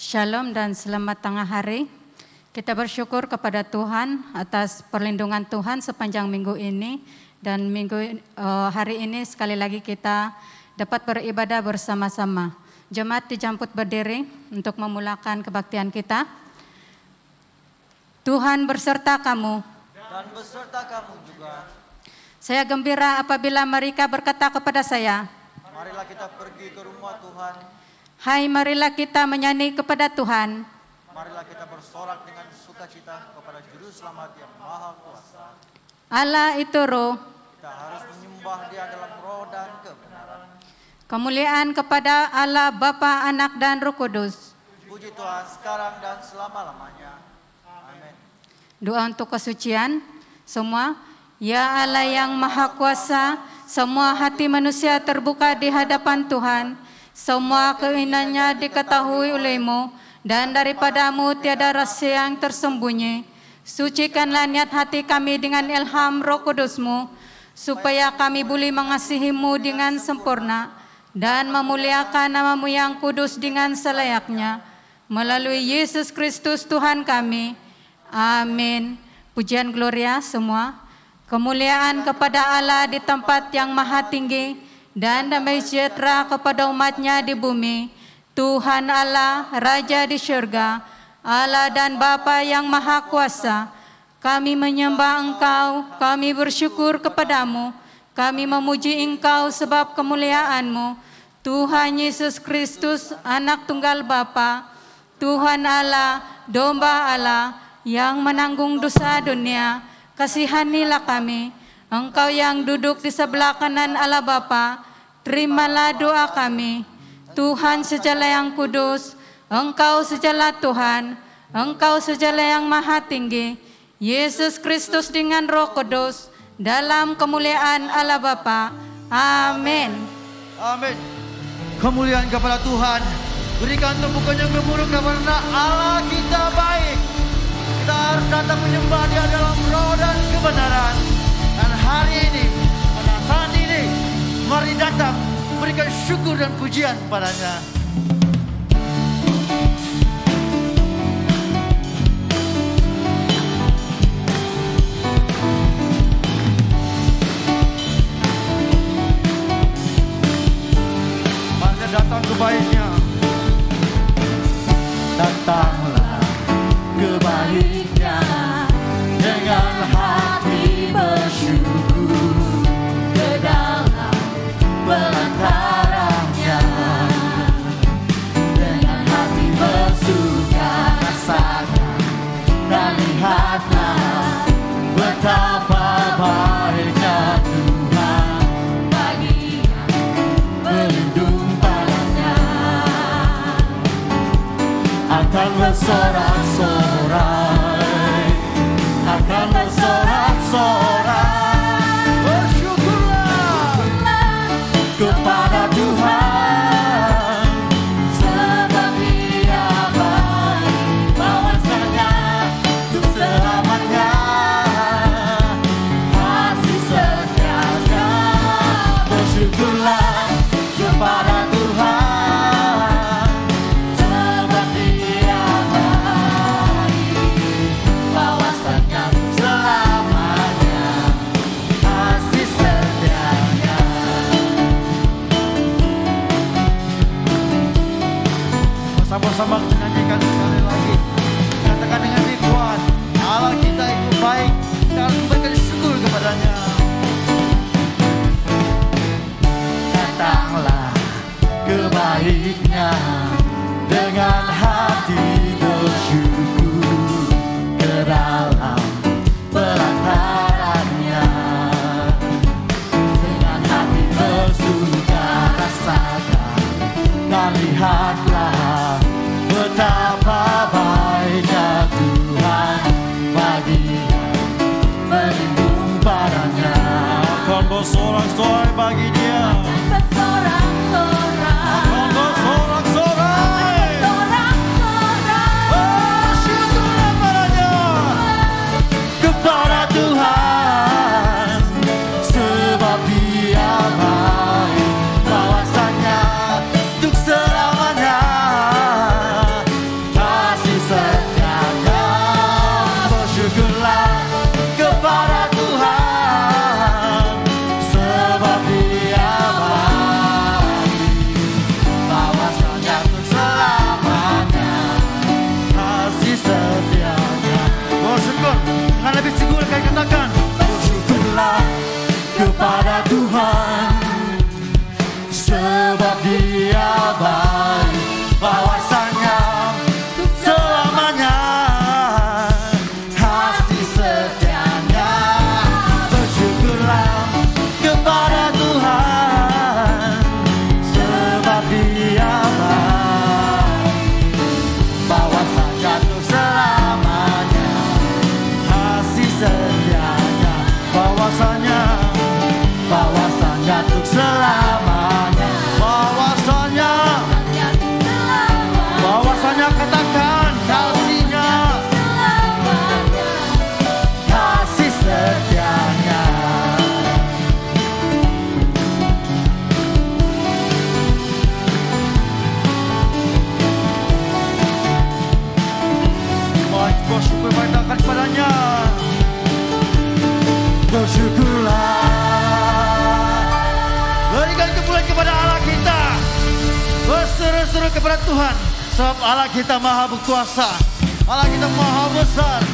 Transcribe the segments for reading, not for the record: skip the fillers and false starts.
Shalom dan selamat tengah hari. Kita bersyukur kepada Tuhan atas perlindungan Tuhan sepanjang minggu ini. Dan hari ini sekali lagi kita dapat beribadah bersama-sama. Jemaat dijemput berdiri untuk memulakan kebaktian kita. Tuhan berserta kamu. Dan beserta kamu juga. Saya gembira apabila mereka berkata kepada saya, marilah kita pergi ke rumah Tuhan. hai, marilah kita menyanyi kepada Tuhan. Marilah kita bersorak dengan sukacita kepada Juru Selamat yang Maha Kuasa. Allah itu roh. Kita harus menyembah Dia dalam roh dan kebenaran. Kemuliaan kepada Allah Bapa, Anak dan Roh Kudus. Puji Tuhan sekarang dan selama-lamanya. Amin. Doa untuk kesucian semua. Ya Allah yang Maha Kuasa, semua hati manusia terbuka di hadapan Tuhan. Semua keinginannya diketahui oleh-Mu, dan daripadamu tiada rahasia yang tersembunyi. Sucikanlah niat hati kami dengan ilham Roh Kudus-Mu, supaya kami boleh mengasihi-Mu dengan sempurna, dan memuliakan nama-Mu yang kudus dengan selayaknya. Melalui Yesus Kristus Tuhan kami. Amin. Pujian gloria semua. Kemuliaan kepada Allah di tempat yang maha tinggi, dan damai sejahtera kepada umat-Nya di bumi. Tuhan Allah, Raja di syurga, Allah dan Bapa yang Maha Kuasa, kami menyembah Engkau, kami bersyukur kepadamu, kami memuji Engkau sebab kemuliaan-Mu. Tuhan Yesus Kristus, Anak Tunggal Bapa, Tuhan Allah, Domba Allah, yang menanggung dosa dunia, kasihanilah kami. Engkau yang duduk di sebelah kanan Allah Bapa, terimalah doa kami. Tuhan sejala yang kudus, Engkau sejala Tuhan, Engkau sejala yang maha tinggi. Yesus Kristus dengan Roh Kudus, dalam kemuliaan Allah Bapa. Amin. Amin. Kemuliaan kepada Tuhan. Berikan tepukan yang gemuruh karena Allah kita baik. Kita harus datang menyembah Dia dalam roh dan kebenaran. Dan hari ini, pada saat ini, mari datang berikan syukur dan pujian padanya. Mari datang ke baiknya. Datanglah ke baiknya dengan hati bersyukur ke dalam pelantarannya, dengan hati bersuka rasakan dan lihatlah betapa baiknya Tuhan bagi yang berlindung padanya. Akan bersorak-sorai, akan bersorak-sorai, bersyukurlah kepada Tuhan, sebab Dia baik, bahwasanya untuk selamanya kasih setianya. Bersyukurlah kepada Tuhan, sebab Dia baik, bahwasanya untuk selamanya kasih setianya. Sama-sama menyanyikan sekali lagi. Katakan dengan ikhwan, Allah kita itu baik, kita harus memberikan syukur kepadanya. Datanglah ke baiknya dengan hati bersyukur ke dalam pelantarannya, dengan hati bersuka rasakan dan lihatlah betapa baiknya Tuhan bagi yang berlindung padanya. Akan bersorak-sorai bagi Dia, akan bersorak-sorai, bersyukurlah padanya, kepada Tuhan, sebab Dia baik, bahwasanya untuk selamanya bersyukurlah kepada Tuhan, sebab Dia baik, bahwasanya selamanya kasih setianya. Bersyukurlah kepada Tuhan, sebab Dia baik, bahwasanya untuk selamanya kasih setianya. Bahwasanya untuk selamanya. Bahwasanya katakan kasihnya, kasih setianya. Mari bersyukur banyakkan kepadanya. Bersyukurlah, berikan kemuliaan kepada Allah kita, berseru-seru kepada Tuhan, sebab Allah kita maha berkuasa, Allah kita maha besar.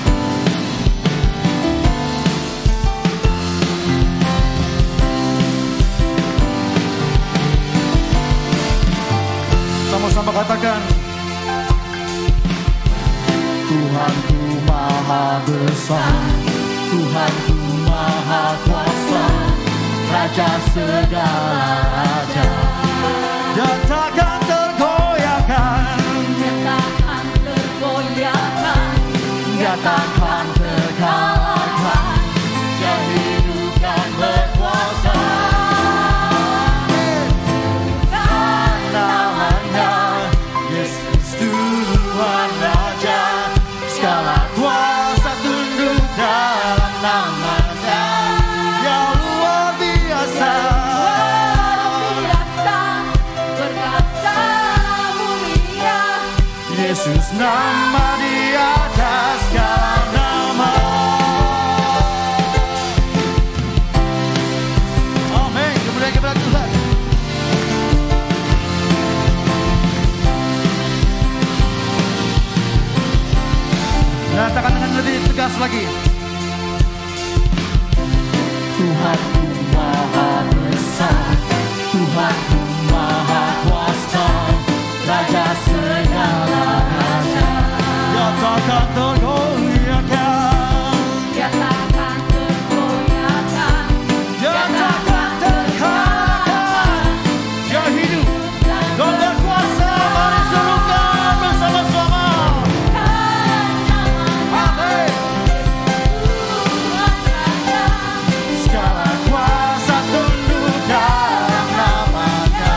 Sama-sama katakan, Tuhanku maha besar, Tuhanku maha kuasa, Raja segala raja. Dia takkan tergoyahkan, Dia takkan tergoyahkan, Dia takkan terkalahkan, Dia hidup dan berkuasa. Dan namanya Yesus Tuhan Raja, segala kuasa tunduk dalam namanya. Yang luar biasa, berkasa mulia, Yesus nama di atas segala nama. Amin. Kemuliaan kepada Tuhan. Nyatakan dengan lebih tegas lagi. Tuhanku maha besar, Tuhanku maha kuasa, Raja segala raja. Dia takkan tergoyahkan, Dia takkan tergoyahkan, Dia takkan terkalahkan, Dia hidup dan berkuasa. Mari serukan bersama-sama. Amin. Segala kuasa tunduk dalam namanya.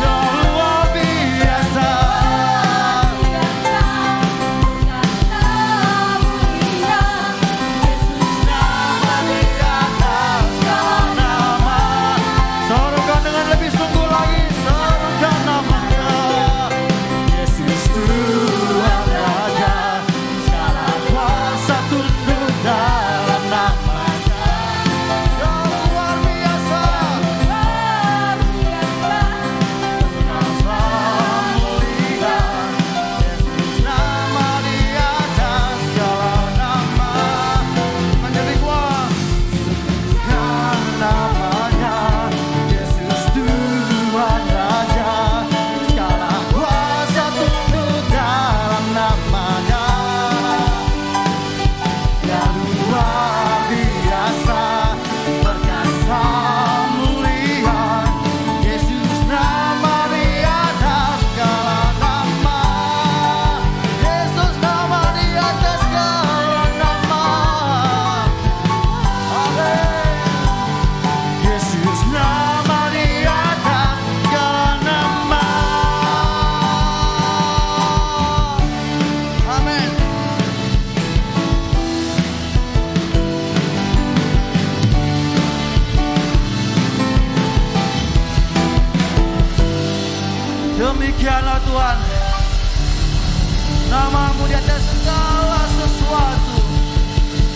Yang luar biasa, Yesus nama di atas segala nama. Serukan dengan lebih sungguh lagi, serukan namanya. Yesus Tuhan Raja, segala kuasa tunduk dalam namanya. Yang luar biasa, berkuasa mulia, Yesus nama di atas segala nama. Menjadi kuasa namanya, Yesus Tuhan Raja, segala kuasa tunduk dalam namanya. Yang luar biasa, berkuasa mulia, Yesus nama di atas segala nama. Yesus nama di atas segala nama. Amin. Yesus nama di atas segala nama. Amin. Demikianlah Tuhan, namamu di atas segala sesuatu,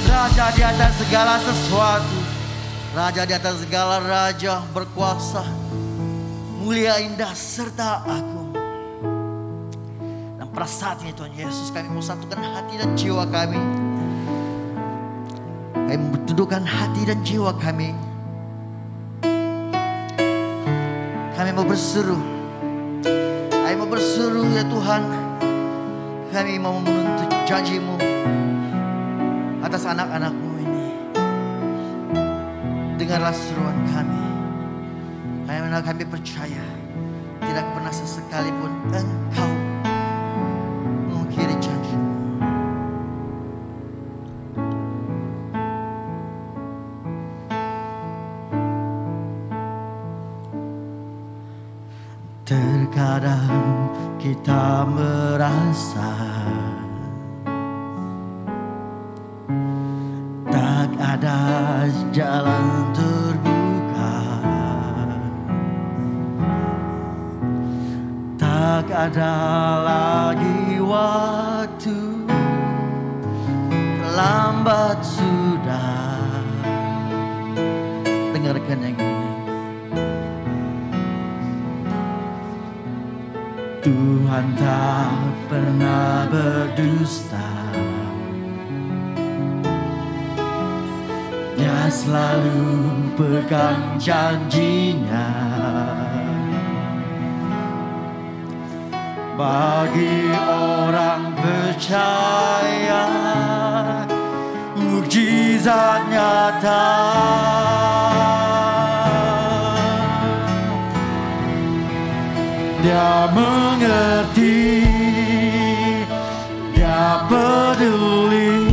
Raja di atas segala sesuatu, Raja di atas segala raja, berkuasa, mulia, indah, serta agung. Dan pada saat ini Tuhan Yesus, kami mau satukan hati dan jiwa kami. Kami tundukkan hati dan jiwa kami. Kami mau berseru. Kami mau berseru ya Tuhan. Kami mau menuntut janji-Mu atas anak-anak-Mu ini. Dengarlah seruan kami. Karena kami percaya tidak pernah sesekalipun Engkau mengakhiri janji-Mu. Terkadang kita merasa tak ada jalan terbuka, tak ada lagi waktu, lambat sudah. Dengarkan yang ini. Tuhan tak pernah berdusta. Dia selalu pegang janjinya. Bagi orang percaya, mukjizat nyata. Dia mengerti, Dia peduli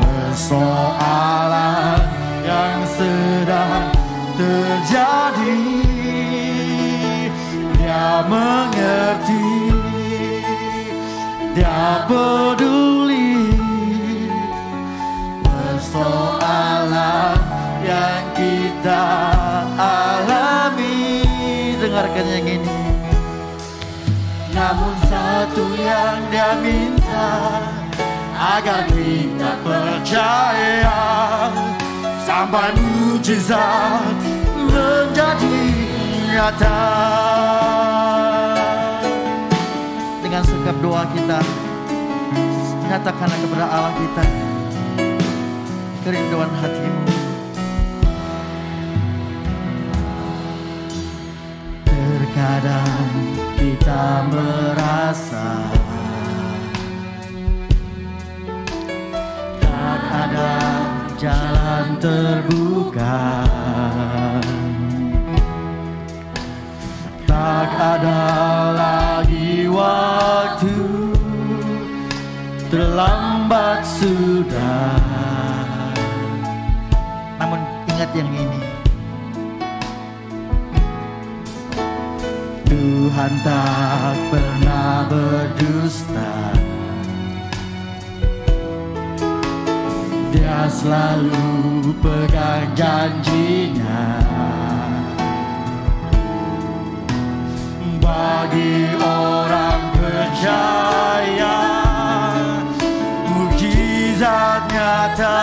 persoalan yang sedang terjadi. Dia mengerti, Dia peduli persoalan yang kita alami. Dengarkan yang ini. Namun satu yang Dia minta, agar kita percaya sampai mujizat menjadi nyata. Dengan sekap doa kita, nyatakanlah kepada Allah kita kerinduan hati-Mu. Terkadang kita merasa tak ada jalan terbuka, tak ada lagi waktu, terlambat sudah. Namun ingat yang ini, Tuhan tak pernah berdusta. Dia selalu pegang janjinya. Bagi orang percaya, mukjizat nyata.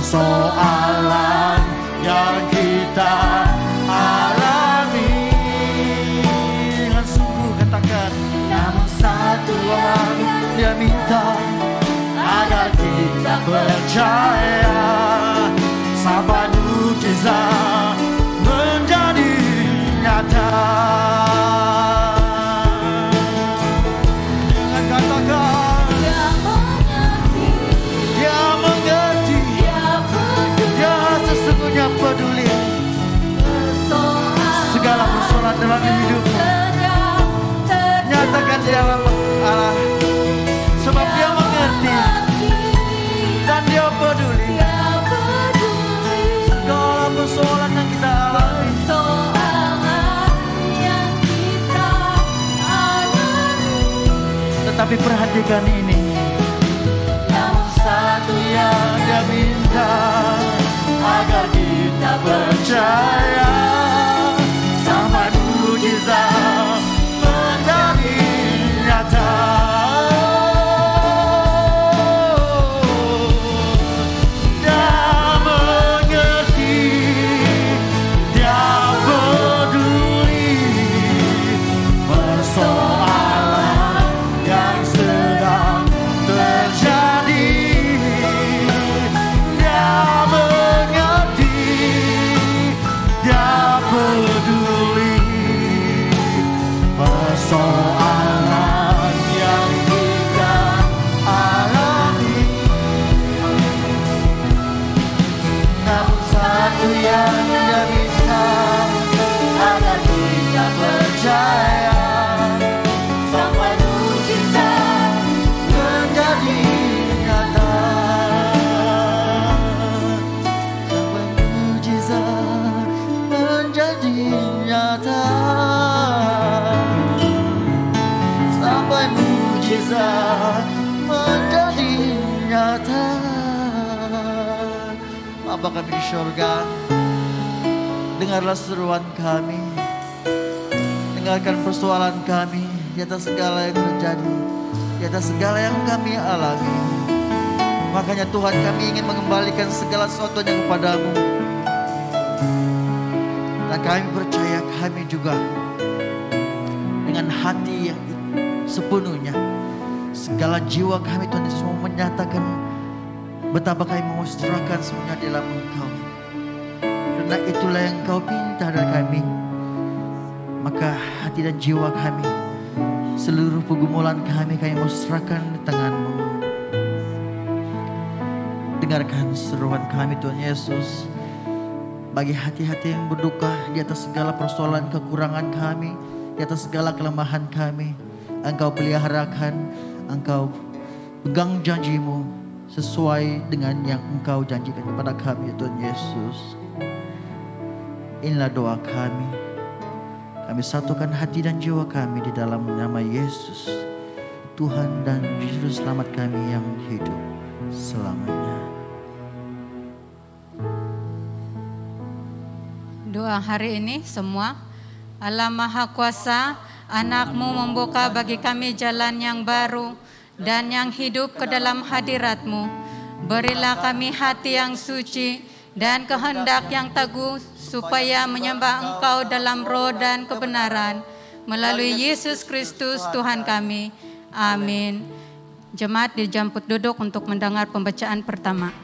Soalan yang kita alami, dengan sungguh katakan. Namun satu orang Dia minta, agar kita percaya sampai mujizat menjadi nyata. Dengan katakan, sesungguhnya peduli segala persoalan dalam hidupmu. Nyatakan di dalam Allah, sebab Dia mengerti dan Dia peduli segala persoalan yang kita alami. Tetapi perhatikan ini, namun satu yang Dia minta, percaya sampai mujizat menjadi nyata. Dia mengerti, dia peduli persoalan yang sedang terjadi. Dia mengerti, dia peduli persoalan yang kita alami. Namun satu yang dia minta agar kita percaya sampai mujizat menjadi nyata. Sampai mujizat menjadi nyata. Sampai mujizat menjadi nyata. Bapa kami di surga, dengarlah seruan kami, dengarkan persoalan kami di atas segala yang terjadi, di atas segala yang kami alami. Makanya Tuhan, kami ingin mengembalikan segala sesuatunya kepadamu. Dan kami percaya kami juga dengan hati yang sepenuhnya, segala jiwa kami Tuhan Yesus mau menyatakan betapa kami mau serahkan semuanya dalam Engkau. Karena itulah yang Engkau pinta dari kami. Maka hati dan jiwa kami, seluruh pergumulan kami mau serahkan di tangan-Mu. Dengarkan seruan kami Tuhan Yesus. Bagi hati-hati yang berduka di atas segala persoalan kekurangan kami, di atas segala kelemahan kami, Engkau peliharakan, Engkau pegang janji-Mu sesuai dengan yang Engkau janjikan kepada kami Tuhan Yesus. Inilah doa kami. Kami satukan hati dan jiwa kami di dalam nama Yesus, Tuhan dan Juru Selamat kami yang hidup selamanya. Doa hari ini semua. Allah Maha Kuasa, Anak-Mu membuka bagi kami jalan yang baru dan yang hidup ke dalam hadirat-Mu. Berilah kami hati yang suci dan kehendak yang teguh supaya menyembah Engkau dalam roh dan kebenaran. Melalui Yesus Kristus Tuhan kami. Amin. Jemaat dijemput duduk untuk mendengar pembacaan pertama.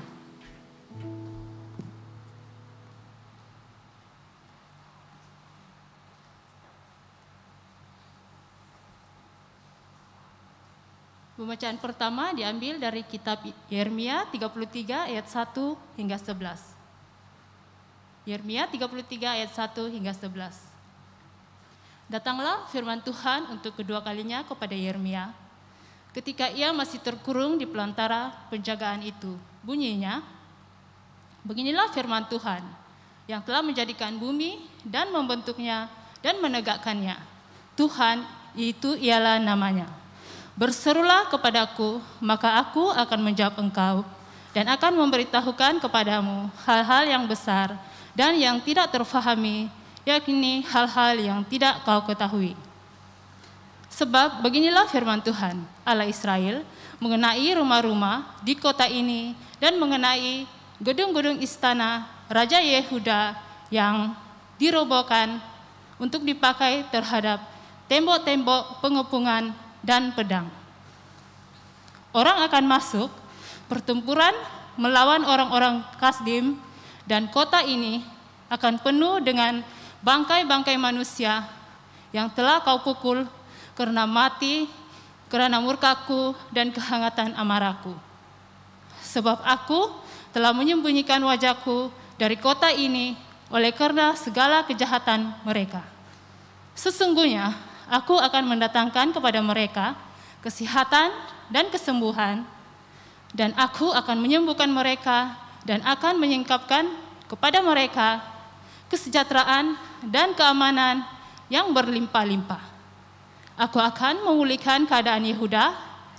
Pembacaan pertama diambil dari kitab Yeremia 33 ayat 1 hingga 11. Yeremia 33 ayat 1 hingga 11. Datanglah firman Tuhan untuk kedua kalinya kepada Yeremia ketika ia masih terkurung di pelantara penjagaan itu. Bunyinya, beginilah firman Tuhan yang telah menjadikan bumi dan membentuknya dan menegakkannya. Tuhan itu ialah namanya. Berserulah kepadaku, maka aku akan menjawab engkau dan akan memberitahukan kepadamu hal-hal yang besar dan yang tidak terfahami, yakni hal-hal yang tidak kau ketahui. Sebab beginilah firman Tuhan, Allah Israel, mengenai rumah-rumah di kota ini dan mengenai gedung-gedung istana Raja Yehuda yang dirobohkan untuk dipakai terhadap tembok-tembok pengepungan dan pedang. Orang akan masuk pertempuran melawan orang-orang Kasdim dan kota ini akan penuh dengan bangkai-bangkai manusia yang telah kau pukul karena mati, karena murkaku dan kehangatan amarahku. Sebab aku telah menyembunyikan wajahku dari kota ini oleh karena segala kejahatan mereka. Sesungguhnya aku akan mendatangkan kepada mereka kesehatan dan kesembuhan, dan aku akan menyembuhkan mereka dan akan menyingkapkan kepada mereka kesejahteraan dan keamanan yang berlimpah-limpah. Aku akan memulihkan keadaan Yehuda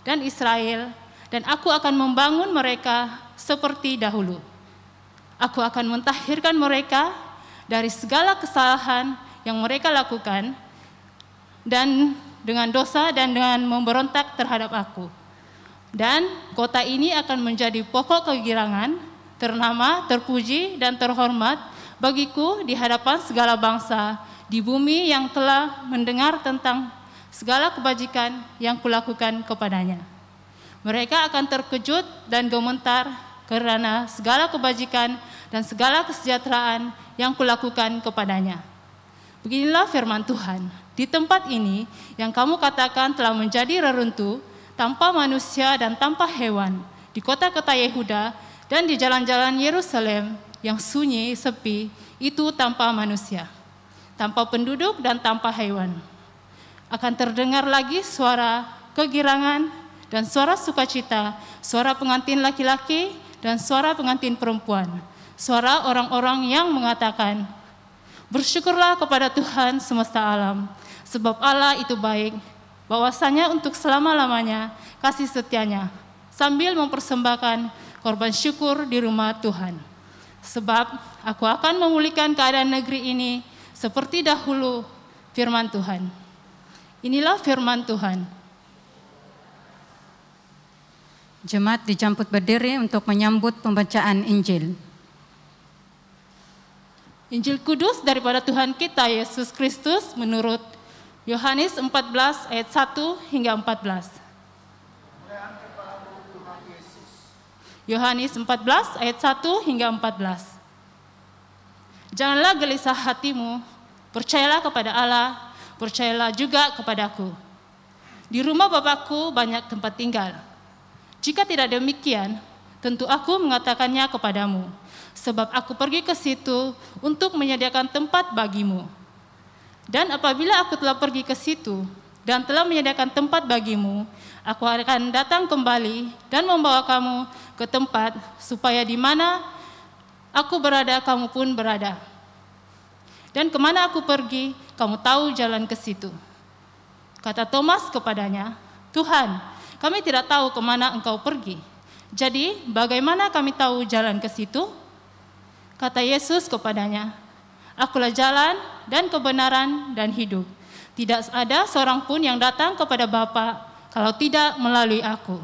dan Israel, dan aku akan membangun mereka seperti dahulu. Aku akan mentahirkan mereka dari segala kesalahan yang mereka lakukan dan dengan dosa dan dengan memberontak terhadap aku. Dan kota ini akan menjadi pokok kegirangan, ternama, terpuji, dan terhormat bagiku di hadapan segala bangsa di bumi yang telah mendengar tentang segala kebajikan yang kulakukan kepadanya. Mereka akan terkejut dan gemetar karena segala kebajikan dan segala kesejahteraan yang kulakukan kepadanya. Beginilah firman Tuhan, di tempat ini yang kamu katakan telah menjadi reruntuh, tanpa manusia dan tanpa hewan, di kota-kota Yehuda dan di jalan-jalan Yerusalem yang sunyi, sepi, itu tanpa manusia, tanpa penduduk dan tanpa hewan. Akan terdengar lagi suara kegirangan dan suara sukacita, suara pengantin laki-laki dan suara pengantin perempuan, suara orang-orang yang mengatakan, bersyukurlah kepada Tuhan semesta alam, sebab Allah itu baik, bahwasanya untuk selama-lamanya kasih setianya, sambil mempersembahkan korban syukur di rumah Tuhan. Sebab aku akan memulihkan keadaan negeri ini seperti dahulu, firman Tuhan. Inilah firman Tuhan. Jemaat dijamput berdiri untuk menyambut pembacaan Injil. Injil Kudus daripada Tuhan kita Yesus Kristus menurut Yohanes 14 ayat 1 hingga 14. Yohanes 14 ayat 1 hingga 14. Janganlah gelisah hatimu, percayalah kepada Allah, percayalah juga kepadaku. Di rumah Bapakku banyak tempat tinggal. Jika tidak demikian, tentu aku mengatakannya kepadamu, sebab aku pergi ke situ untuk menyediakan tempat bagimu. Dan apabila aku telah pergi ke situ dan telah menyediakan tempat bagimu, aku akan datang kembali dan membawa kamu ke tempat supaya di mana aku berada, kamu pun berada. Dan kemana aku pergi, kamu tahu jalan ke situ. Kata Thomas kepadanya, Tuhan, kami tidak tahu kemana engkau pergi. Jadi bagaimana kami tahu jalan ke situ? Kata Yesus kepadanya, akulah jalan dan kebenaran dan hidup. Tidak ada seorang pun yang datang kepada Bapa kalau tidak melalui aku.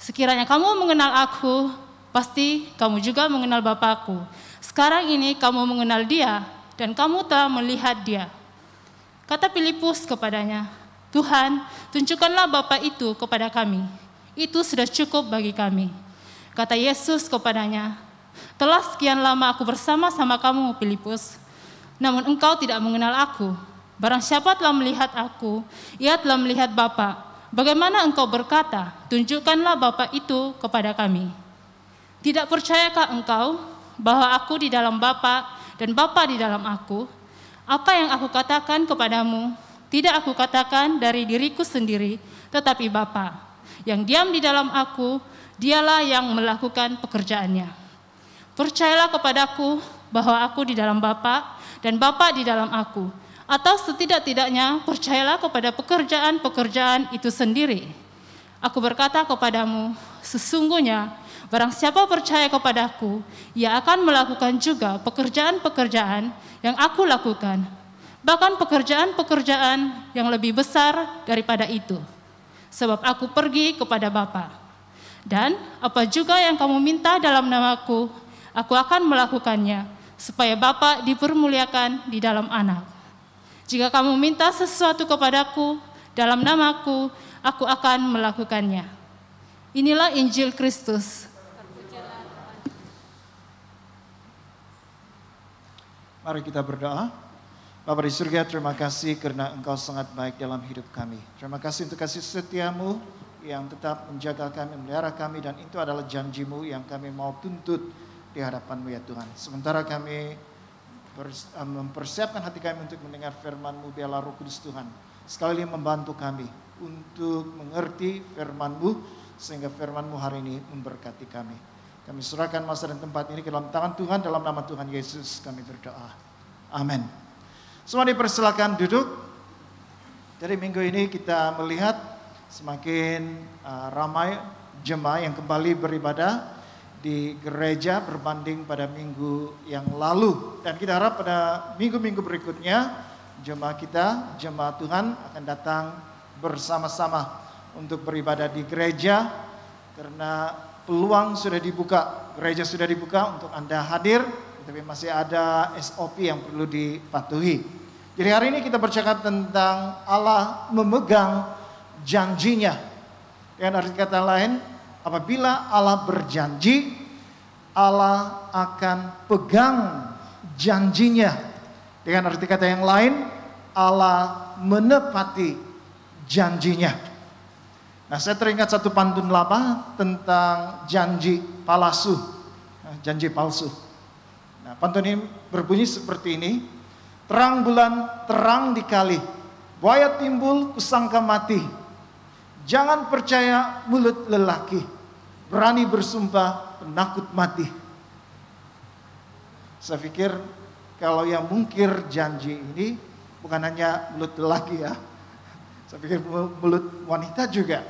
Sekiranya kamu mengenal aku, pasti kamu juga mengenal Bapakku. Sekarang ini kamu mengenal Dia dan kamu telah melihat Dia. Kata Filipus kepadanya, Tuhan, tunjukkanlah Bapa itu kepada kami. Itu sudah cukup bagi kami. Kata Yesus kepadanya, telah sekian lama aku bersama-sama kamu, Filipus, namun engkau tidak mengenal aku. Barang siapa telah melihat aku, ia telah melihat Bapa. Bagaimana engkau berkata, tunjukkanlah Bapa itu kepada kami? Tidak percayakah engkau bahwa aku di dalam Bapa dan Bapa di dalam aku? Apa yang aku katakan kepadamu, tidak aku katakan dari diriku sendiri, tetapi Bapa yang diam di dalam aku, dialah yang melakukan pekerjaannya. Percayalah kepadaku bahwa aku di dalam Bapa dan Bapa di dalam aku, atau setidak-tidaknya percayalah kepada pekerjaan-pekerjaan itu sendiri. Aku berkata kepadamu, sesungguhnya barang siapa percaya kepadaku, ia akan melakukan juga pekerjaan-pekerjaan yang aku lakukan, bahkan pekerjaan-pekerjaan yang lebih besar daripada itu. Sebab aku pergi kepada Bapa. Dan apa juga yang kamu minta dalam namaku, aku akan melakukannya, supaya Bapa dipermuliakan di dalam Anak. Jika kamu minta sesuatu kepadaku dalam namaku, aku akan melakukannya. Inilah Injil Kristus. Mari kita berdoa. Bapa di surga, terima kasih karena Engkau sangat baik dalam hidup kami. Terima kasih untuk kasih setiamu yang tetap menjaga kami, memelihara kami, dan itu adalah janjimu yang kami mau tuntut di hadapan-Mu ya Tuhan. Sementara kami mempersiapkan hati kami untuk mendengar firman-Mu, biarlah Roh Kudus Tuhan sekali lagi membantu kami untuk mengerti firman-Mu, sehingga firman-Mu hari ini memberkati kami. Kami serahkan masa dan tempat ini ke dalam tangan Tuhan, dalam nama Tuhan Yesus kami berdoa. Amin. Semua dipersilakan duduk. Dari minggu ini kita melihat semakin ramai jemaah yang kembali beribadah di gereja berbanding pada minggu yang lalu. Dan kita harap pada minggu-minggu berikutnya jemaat kita, jemaat Tuhan akan datang bersama-sama untuk beribadah di gereja, karena peluang sudah dibuka, gereja sudah dibuka untuk Anda hadir, tapi masih ada SOP yang perlu dipatuhi. Jadi hari ini kita bercakap tentang Allah memegang janjinya. Dengan arti kata lain, apabila Allah berjanji, Allah akan pegang janjinya. Dengan arti kata yang lain, Allah menepati janjinya. Nah, saya teringat satu pantun lama tentang janji palsu. Janji palsu. Nah, pantun ini berbunyi seperti ini. Terang bulan, terang dikali, buaya timbul, kusangka mati. Jangan percaya mulut lelaki, berani bersumpah, penakut mati. Saya pikir kalau yang mungkir janji ini bukan hanya mulut lelaki ya. Saya pikir mulut wanita juga.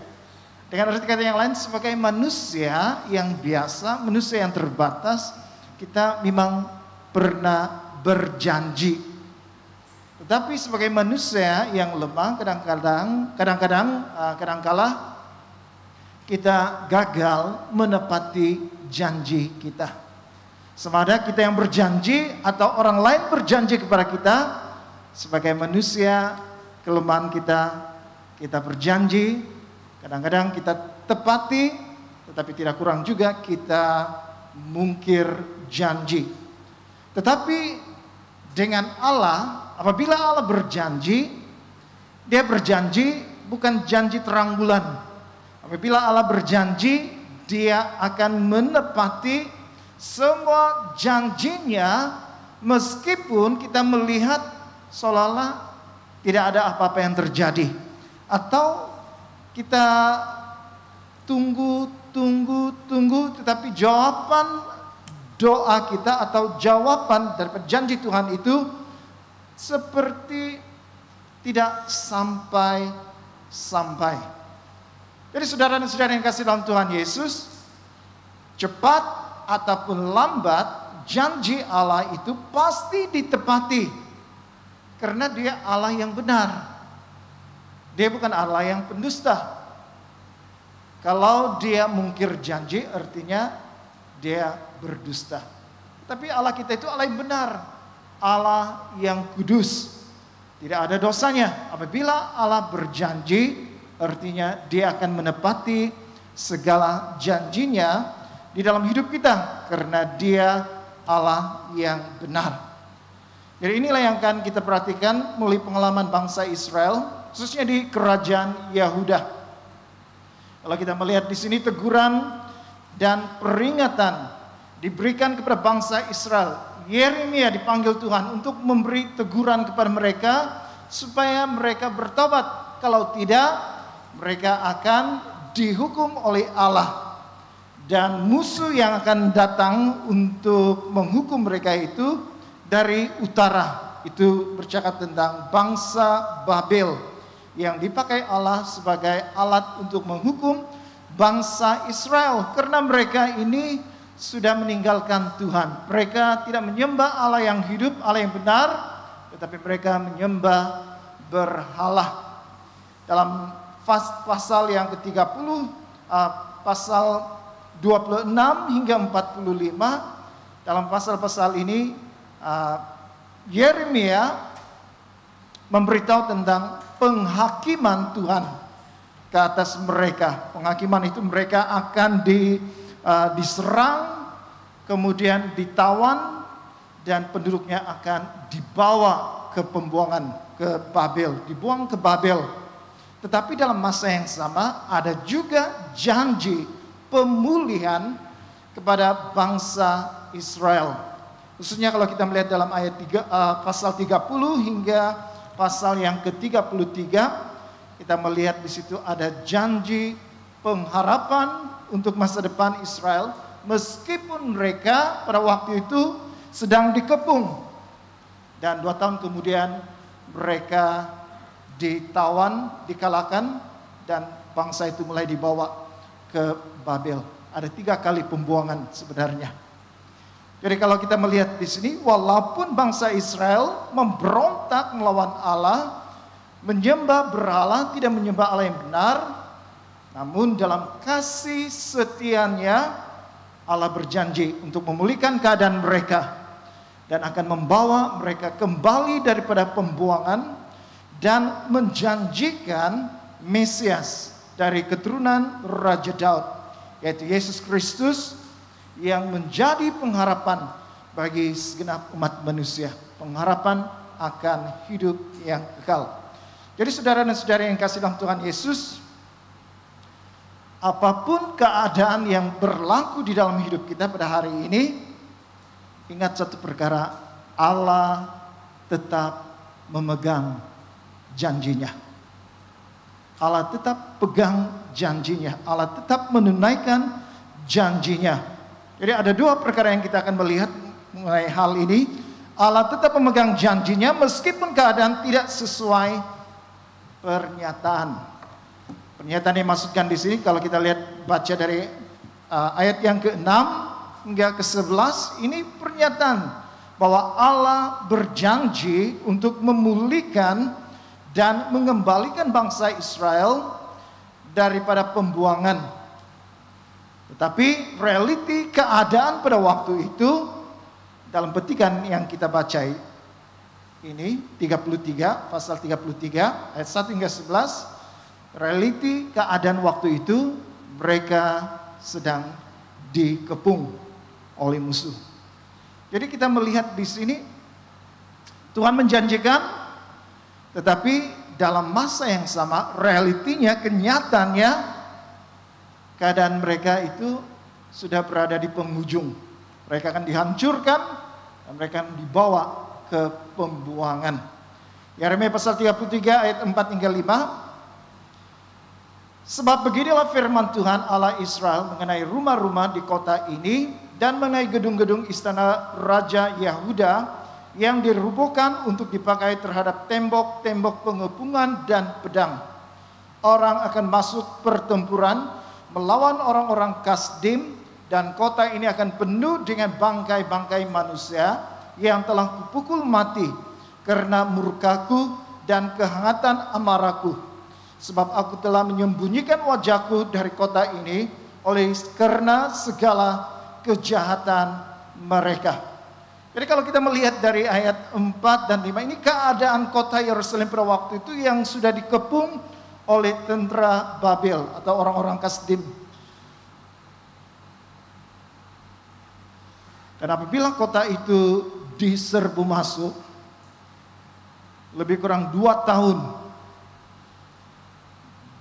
Dengan arti kata yang lain, sebagai manusia yang biasa, manusia yang terbatas, kita memang pernah berjanji. Tetapi sebagai manusia yang lemah, kadang-kala kita gagal menepati janji kita. Sama ada kita yang berjanji atau orang lain berjanji kepada kita, sebagai manusia kelemahan kita berjanji, kadang-kadang kita tepati, tetapi tidak kurang juga kita mungkir janji. Tetapi dengan Allah, apabila Allah berjanji, dia berjanji bukan janji terang bulan. Apabila Allah berjanji, dia akan menepati semua janjinya, meskipun kita melihat seolah-olah tidak ada apa-apa yang terjadi. Atau kita tunggu, tetapi jawaban doa kita atau jawaban dari janji Tuhan itu seperti tidak sampai. Jadi saudara dan saudara yang kasih dalam Tuhan Yesus, cepat ataupun lambat janji Allah itu pasti ditepati, karena dia Allah yang benar. Dia bukan Allah yang pendusta. Kalau dia mungkir janji, artinya dia berdusta. Tapi Allah kita itu Allah yang benar, Allah yang kudus, tidak ada dosanya. Apabila Allah berjanji, artinya dia akan menepati segala janjinya di dalam hidup kita, karena dia Allah yang benar. Jadi inilah yang akan kita perhatikan melalui pengalaman bangsa Israel, khususnya di kerajaan Yahuda. Kalau kita melihat di sini teguran dan peringatan diberikan kepada bangsa Israel. Yeremia dipanggil Tuhan untuk memberi teguran kepada mereka supaya mereka bertobat. Kalau tidak, mereka akan dihukum oleh Allah. Dan musuh yang akan datang untuk menghukum mereka itu dari utara. Itu bercakap tentang bangsa Babel yang dipakai Allah sebagai alat untuk menghukum bangsa Israel, karena mereka ini sudah meninggalkan Tuhan. Mereka tidak menyembah Allah yang hidup, Allah yang benar, tetapi mereka menyembah berhala. Dalam pasal yang ke-30, pasal 26 hingga 45, dalam pasal-pasal ini Yeremia memberitahu tentang penghakiman Tuhan ke atas mereka. Penghakiman itu mereka akan diserang, kemudian ditawan, dan penduduknya akan dibawa ke pembuangan ke Babel, dibuang ke Babel. Tetapi dalam masa yang sama ada juga janji pemulihan kepada bangsa Israel. Khususnya kalau kita melihat dalam ayat pasal 30 hingga pasal yang ke-33, kita melihat di situ ada janji pengharapan untuk masa depan Israel, meskipun mereka pada waktu itu sedang dikepung. Dan 2 tahun kemudian mereka ditawan, dikalahkan, dan bangsa itu mulai dibawa ke Babel. Ada 3 kali pembuangan sebenarnya. Jadi kalau kita melihat di sini, walaupun bangsa Israel memberontak melawan Allah, menyembah berhala, tidak menyembah Allah yang benar, namun dalam kasih setianya Allah berjanji untuk memulihkan keadaan mereka dan akan membawa mereka kembali daripada pembuangan dan menjanjikan Mesias dari keturunan Raja Daud, yaitu Yesus Kristus, yang menjadi pengharapan bagi segenap umat manusia, pengharapan akan hidup yang kekal. Jadi saudara dan saudari yang kasih dalam Tuhan Yesus, apapun keadaan yang berlaku di dalam hidup kita pada hari ini, ingat satu perkara, Allah tetap memegang janjinya. Allah tetap pegang janjinya. Allah tetap menunaikan janjinya. Jadi ada 2 perkara yang kita akan melihat mengenai hal ini. Allah tetap memegang janjinya meskipun keadaan tidak sesuai pernyataan. Pernyataan yang dimaksudkan di sini kalau kita lihat baca dari ayat yang ke-6 hingga ke-11, ini pernyataan bahwa Allah berjanji untuk memulihkan dan mengembalikan bangsa Israel daripada pembuangan. Tetapi realiti keadaan pada waktu itu dalam petikan yang kita baca ini 33 pasal 33 ayat 1 hingga 11, realiti keadaan waktu itu mereka sedang dikepung oleh musuh. Jadi kita melihat di sini Tuhan menjanjikan, tetapi dalam masa yang sama realitinya, kenyataannya keadaan mereka itu sudah berada di penghujung. Mereka akan dihancurkan dan mereka akan dibawa ke pembuangan. Yeremia pasal 33 ayat 4 hingga 5. Sebab beginilah firman Tuhan Allah Israel mengenai rumah-rumah di kota ini dan mengenai gedung-gedung istana Raja Yehuda yang dirubuhkan untuk dipakai terhadap tembok-tembok pengepungan dan pedang. Orang akan masuk pertempuran melawan orang-orang Kasdim, dan kota ini akan penuh dengan bangkai-bangkai manusia yang telah kupukul mati karena murkaku dan kehangatan amarahku. Sebab aku telah menyembunyikan wajahku dari kota ini oleh karena segala kejahatan mereka. Jadi kalau kita melihat dari ayat 4 dan 5, ini keadaan kota Yerusalem pada waktu itu yang sudah dikepung oleh tentara Babel atau orang-orang Kasdim. Dan apabila kota itu diserbu masuk, lebih kurang 2 tahun,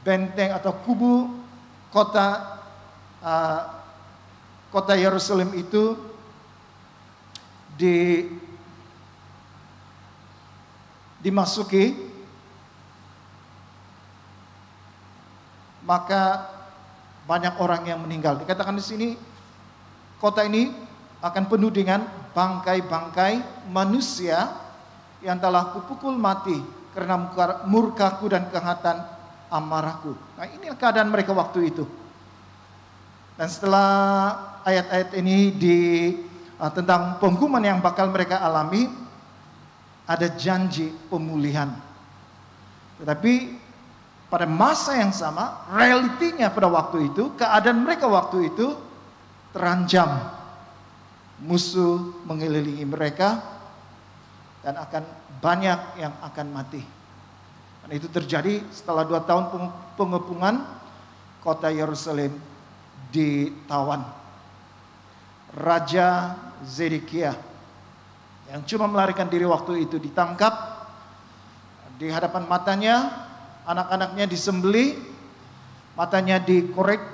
benteng atau kubu kota Yerusalem itu dimasuki, maka banyak orang yang meninggal. Dikatakan di sini kota ini akan penuh dengan bangkai-bangkai manusia yang telah kupukul mati karena murkaku dan kehangatan amarahku. Nah, inilah keadaan mereka waktu itu. Dan setelah ayat-ayat ini tentang penghukuman yang bakal mereka alami, ada janji pemulihan. Tetapi pada masa yang sama, realitinya pada waktu itu, keadaan mereka waktu itu terancam. Musuh mengelilingi mereka dan akan banyak yang akan mati. Dan itu terjadi setelah 2 tahun pengepungan, kota Yerusalem ditawan. Raja Zedekiah yang cuma melarikan diri waktu itu ditangkap di hadapan matanya, anak-anaknya disembelih, matanya dikorek,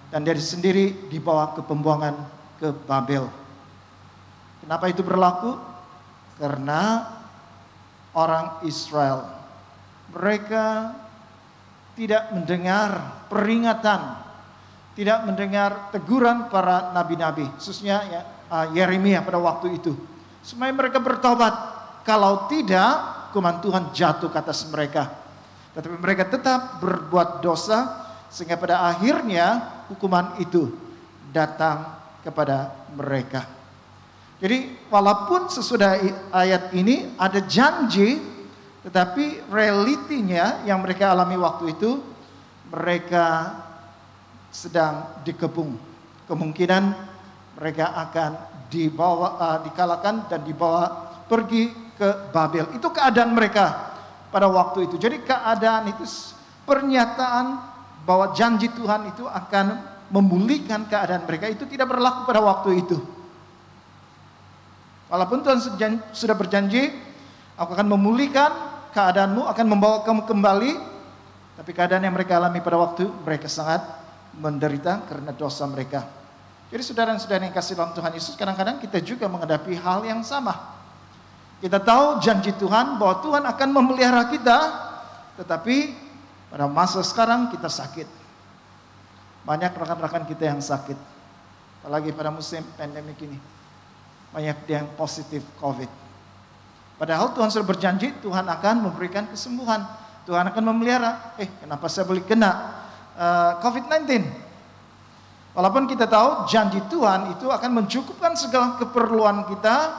dan dia sendiri dibawa ke pembuangan ke Babel. Kenapa itu berlaku? Karena orang Israel, mereka tidak mendengar peringatan, tidak mendengar teguran para nabi-nabi, khususnya Yeremia pada waktu itu, supaya mereka bertobat. Kalau tidak, hukuman Tuhan jatuh ke atas mereka. Tetapi mereka tetap berbuat dosa, sehingga pada akhirnya hukuman itu datang kepada mereka. Jadi walaupun sesudah ayat ini ada janji, tetapi realitinya yang mereka alami waktu itu, mereka sedang dikepung. Kemungkinan mereka akan dikalahkan dan dibawa pergi ke Babel. Itu keadaan mereka pada waktu itu. Jadi keadaan itu pernyataan bahwa janji Tuhan itu akan memulihkan keadaan mereka itu tidak berlaku pada waktu itu. Walaupun Tuhan sudah berjanji, aku akan memulihkan keadaanmu, akan membawa kamu kembali, tapi keadaan yang mereka alami pada waktu mereka sangat menderita karena dosa mereka. Jadi saudara-saudara yang kasih dalam Tuhan Yesus, kadang-kadang kita juga menghadapi hal yang sama. Kita tahu janji Tuhan bahwa Tuhan akan memelihara kita, tetapi pada masa sekarang kita sakit. Banyak rekan-rekan kita yang sakit, apalagi pada musim pandemik ini. Banyak yang positif COVID. Padahal Tuhan sudah berjanji Tuhan akan memberikan kesembuhan. Tuhan akan memelihara. Kenapa saya boleh kena COVID-19? Walaupun kita tahu janji Tuhan itu akan mencukupkan segala keperluan kita,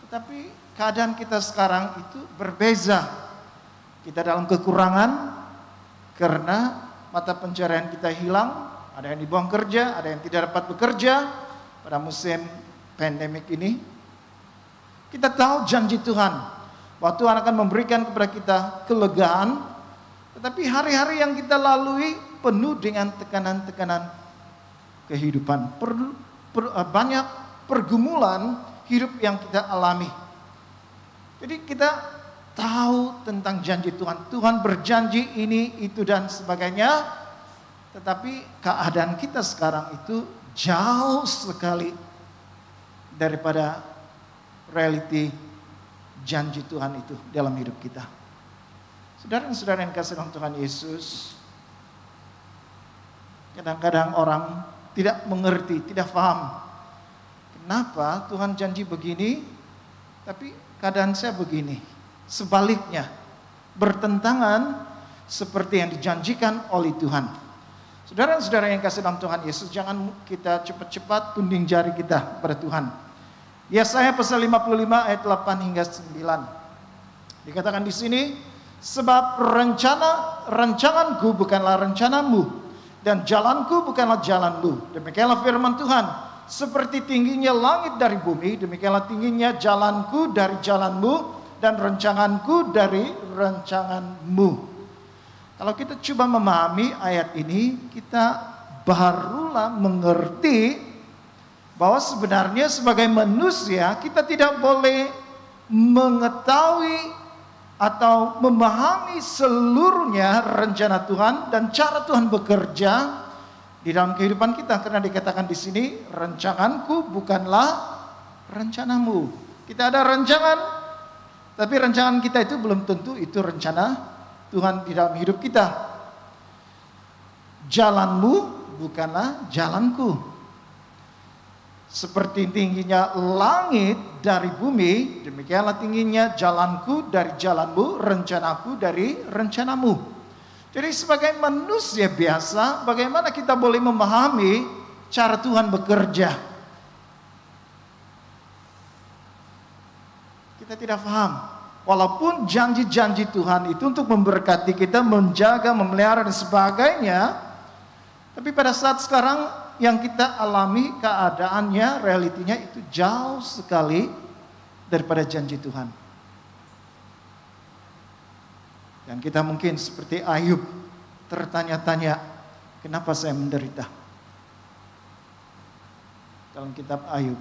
tetapi keadaan kita sekarang itu berbeza. Kita dalam kekurangan karena mata pencarian kita hilang, ada yang dibuang kerja, ada yang tidak dapat bekerja pada musim pandemik ini. Kita tahu janji Tuhan bahwa Tuhan akan memberikan kepada kita kelegaan, tetapi hari-hari yang kita lalui penuh dengan tekanan-tekanan kehidupan. Banyak pergumulan hidup yang kita alami. Jadi kita tahu tentang janji Tuhan. Tuhan berjanji ini, itu dan sebagainya. Tetapi keadaan kita sekarang itu jauh sekali daripada realiti janji Tuhan itu dalam hidup kita. Saudara-saudara yang kasih dalam Tuhan Yesus, kadang-kadang orang tidak mengerti, tidak paham. Kenapa Tuhan janji begini, tapi keadaan saya begini. Sebaliknya, bertentangan seperti yang dijanjikan oleh Tuhan. Saudara-saudara yang kasih dalam Tuhan Yesus, jangan kita cepat-cepat tunding jari kita pada Tuhan. Yesaya pasal 55 ayat 8 hingga 9. Dikatakan di sini, sebab rancanganku bukanlah rencanamu, dan jalanku bukanlah jalanmu. Demikianlah firman Tuhan. Seperti tingginya langit dari bumi, demikianlah tingginya jalanku dari jalanmu, dan rancanganku dari rancanganmu. Kalau kita coba memahami ayat ini, kita barulah mengerti bahwa sebenarnya sebagai manusia kita tidak boleh mengetahui atau memahami seluruhnya rencana Tuhan dan cara Tuhan bekerja di dalam kehidupan kita, karena dikatakan di sini rancanganku bukanlah rencanamu. Kita ada rancangan, tapi rancangan kita itu belum tentu itu rencana Tuhan di dalam hidup kita. Jalanmu bukanlah jalanku. Seperti tingginya langit dari bumi, demikianlah tingginya jalanku dari jalanmu, rencanaku dari rencanamu. Jadi sebagai manusia biasa, bagaimana kita boleh memahami cara Tuhan bekerja? Kita tidak paham. Walaupun janji-janji Tuhan itu untuk memberkati kita, menjaga, memelihara dan sebagainya, tapi pada saat sekarang yang kita alami keadaannya, realitinya itu jauh sekali daripada janji Tuhan. Dan kita mungkin seperti Ayub tertanya-tanya, kenapa saya menderita? Dalam kitab Ayub.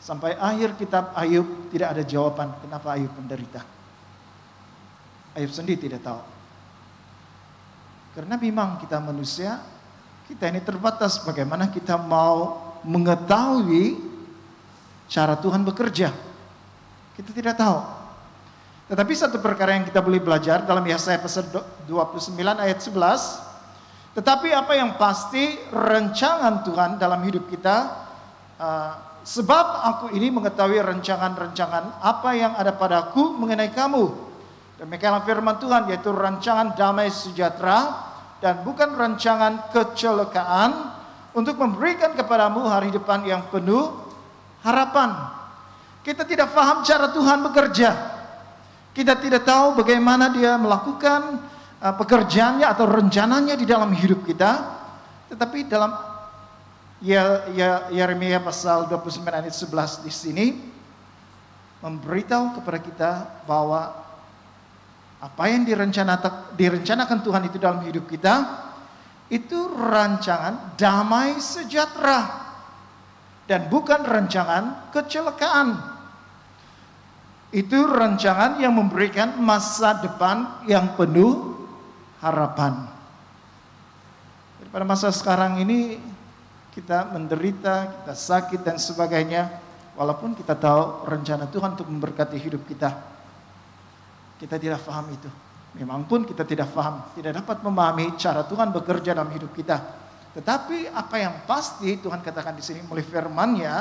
Sampai akhir kitab Ayub tidak ada jawaban kenapa Ayub menderita. Ayub sendiri tidak tahu. Karena memang kita manusia, kita ini terbatas, bagaimana kita mau mengetahui cara Tuhan bekerja. Kita tidak tahu. Tetapi satu perkara yang kita boleh belajar dalam Yesaya pasal 29 ayat 11. Tetapi apa yang pasti rancangan Tuhan dalam hidup kita, sebab aku ini mengetahui rancangan-rancangan apa yang ada padaku mengenai kamu. Demikianlah firman Tuhan, yaitu rancangan damai sejahtera, dan bukan rancangan kecelakaan untuk memberikan kepadamu hari depan yang penuh harapan. Kita tidak paham cara Tuhan bekerja. Kita tidak tahu bagaimana Dia melakukan pekerjaannya atau rencananya di dalam hidup kita. Tetapi dalam Yeremia pasal 29 ayat 11 di sini memberitahu kepada kita bahwa apa yang direncanakan Tuhan itu dalam hidup kita itu rancangan damai sejahtera dan bukan rancangan kecelakaan. Itu rancangan yang memberikan masa depan yang penuh harapan. Pada masa sekarang ini kita menderita, kita sakit dan sebagainya, walaupun kita tahu rencana Tuhan untuk memberkati hidup kita. Kita tidak paham itu. Memang pun kita tidak paham, tidak dapat memahami cara Tuhan bekerja dalam hidup kita. Tetapi apa yang pasti Tuhan katakan di sini melalui firman-Nya,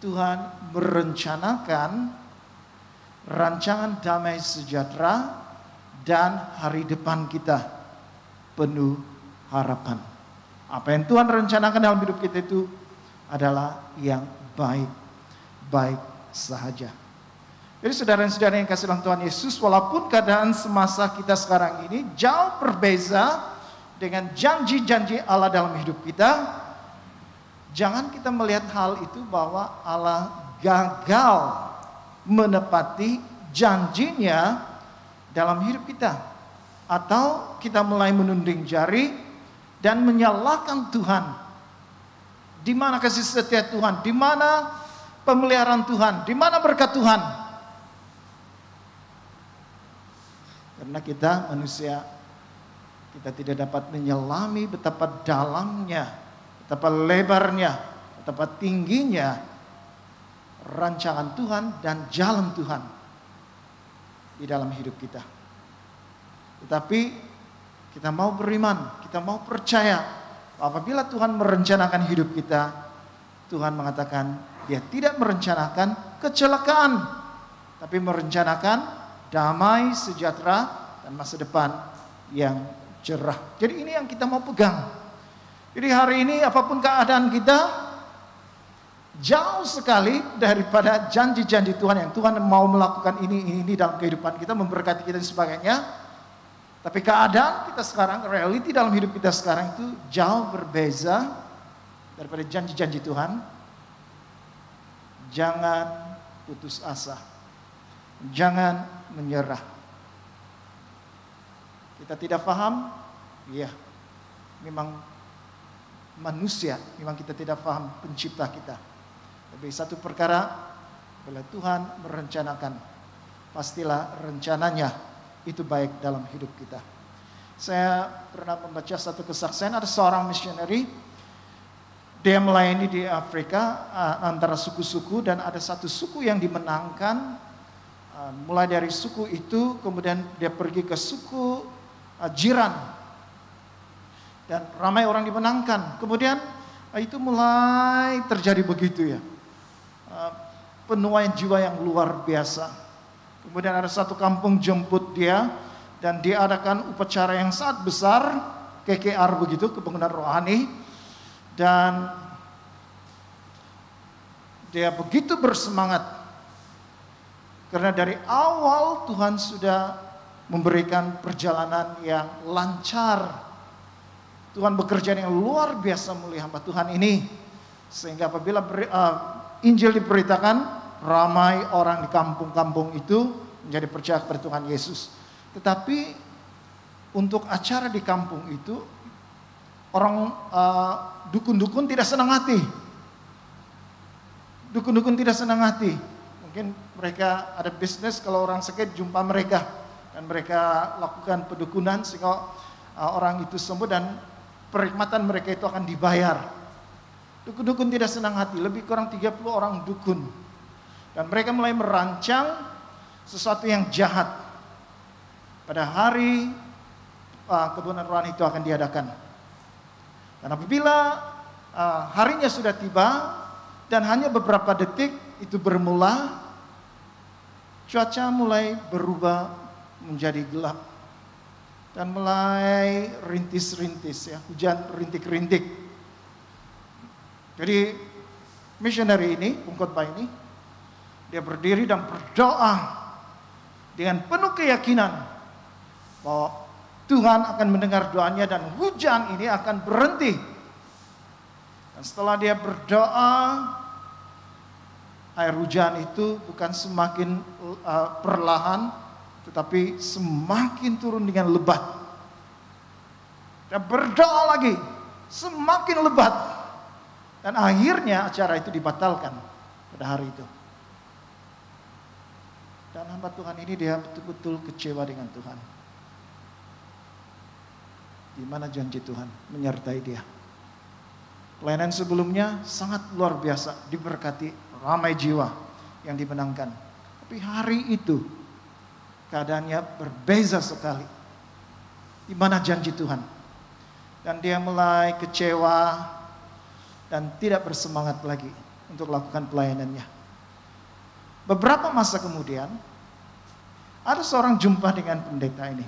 Tuhan merencanakan rancangan damai sejahtera dan hari depan kita penuh harapan. Apa yang Tuhan rencanakan dalam hidup kita itu adalah yang baik-baik sahaja. Jadi saudara-saudara yang kasih dalam Tuhan Yesus, walaupun keadaan semasa kita sekarang ini jauh berbeza dengan janji-janji Allah dalam hidup kita, jangan kita melihat hal itu bahwa Allah gagal menepati janjinya dalam hidup kita. Atau kita mulai menunding jari dan menyalahkan Tuhan. Di mana kasih setia Tuhan? Di mana pemeliharaan Tuhan? Di mana berkat Tuhan? Karena kita manusia, kita tidak dapat menyelami betapa dalamnya, betapa lebarnya, betapa tingginya rancangan Tuhan dan jalan Tuhan di dalam hidup kita. Tetapi kita mau beriman, kita mau percaya apabila Tuhan merencanakan hidup kita, Tuhan mengatakan Dia tidak merencanakan kecelakaan, tapi merencanakan damai, sejahtera, dan masa depan yang cerah. Jadi ini yang kita mau pegang. Jadi hari ini apapun keadaan kita, jauh sekali daripada janji-janji Tuhan yang Tuhan mau melakukan ini dalam kehidupan kita, memberkati kita dan sebagainya. Tapi keadaan kita sekarang, realiti dalam hidup kita sekarang itu jauh berbeza daripada janji-janji Tuhan. Jangan putus asa. Jangan menyerah. Kita tidak paham, ya, memang manusia, memang kita tidak paham pencipta kita. Tapi satu perkara, bila Tuhan merencanakan, pastilah rencananya itu baik dalam hidup kita. Saya pernah membaca satu kesaksian, ada seorang missionary, dia melayani di Afrika antara suku-suku, dan ada satu suku yang dimenangkan. Mulai dari suku itu kemudian dia pergi ke suku jiran, dan ramai orang dimenangkan. Kemudian itu mulai terjadi begitu ya, penuaian jiwa yang luar biasa. Kemudian ada satu kampung jemput dia, dan diadakan upacara yang sangat besar, KKR begitu, kebangunan rohani. Dan dia begitu bersemangat, karena dari awal Tuhan sudah memberikan perjalanan yang lancar. Tuhan bekerja dengan luar biasa mulia hamba Tuhan ini, sehingga apabila Injil diberitakan, ramai orang di kampung-kampung itu menjadi percaya kepada Tuhan Yesus. Tetapi untuk acara di kampung itu, orang dukun-dukun tidak senang hati. Dukun-dukun tidak senang hati. Mungkin mereka ada bisnis, kalau orang sakit jumpa mereka, dan mereka lakukan pedukunan sehingga orang itu sembuh dan perkhidmatan mereka itu akan dibayar. Dukun-dukun tidak senang hati, lebih kurang 30 orang dukun. Dan mereka mulai merancang sesuatu yang jahat. Pada hari kebunan rohani itu akan diadakan. Dan apabila harinya sudah tiba dan hanya beberapa detik itu bermula, cuaca mulai berubah menjadi gelap. Dan mulai rintis-rintis ya, hujan rintik-rintik. Jadi missionary ini, pengkhotbah ini, dia berdiri dan berdoa dengan penuh keyakinan bahwa Tuhan akan mendengar doanya dan hujan ini akan berhenti. Dan setelah dia berdoa, air hujan itu bukan semakin perlahan, tetapi semakin turun dengan lebat. Dia berdoa lagi, semakin lebat. Dan akhirnya acara itu dibatalkan pada hari itu. Dan hamba Tuhan ini dia betul-betul kecewa dengan Tuhan. Di mana janji Tuhan menyertai dia. Pelayanan sebelumnya sangat luar biasa, diberkati, ramai jiwa yang dimenangkan. Tapi hari itu keadaannya berbeza sekali. Di mana janji Tuhan? Dan dia mulai kecewa dan tidak bersemangat lagi untuk lakukan pelayanannya. Beberapa masa kemudian, ada seorang jumpa dengan pendeta ini.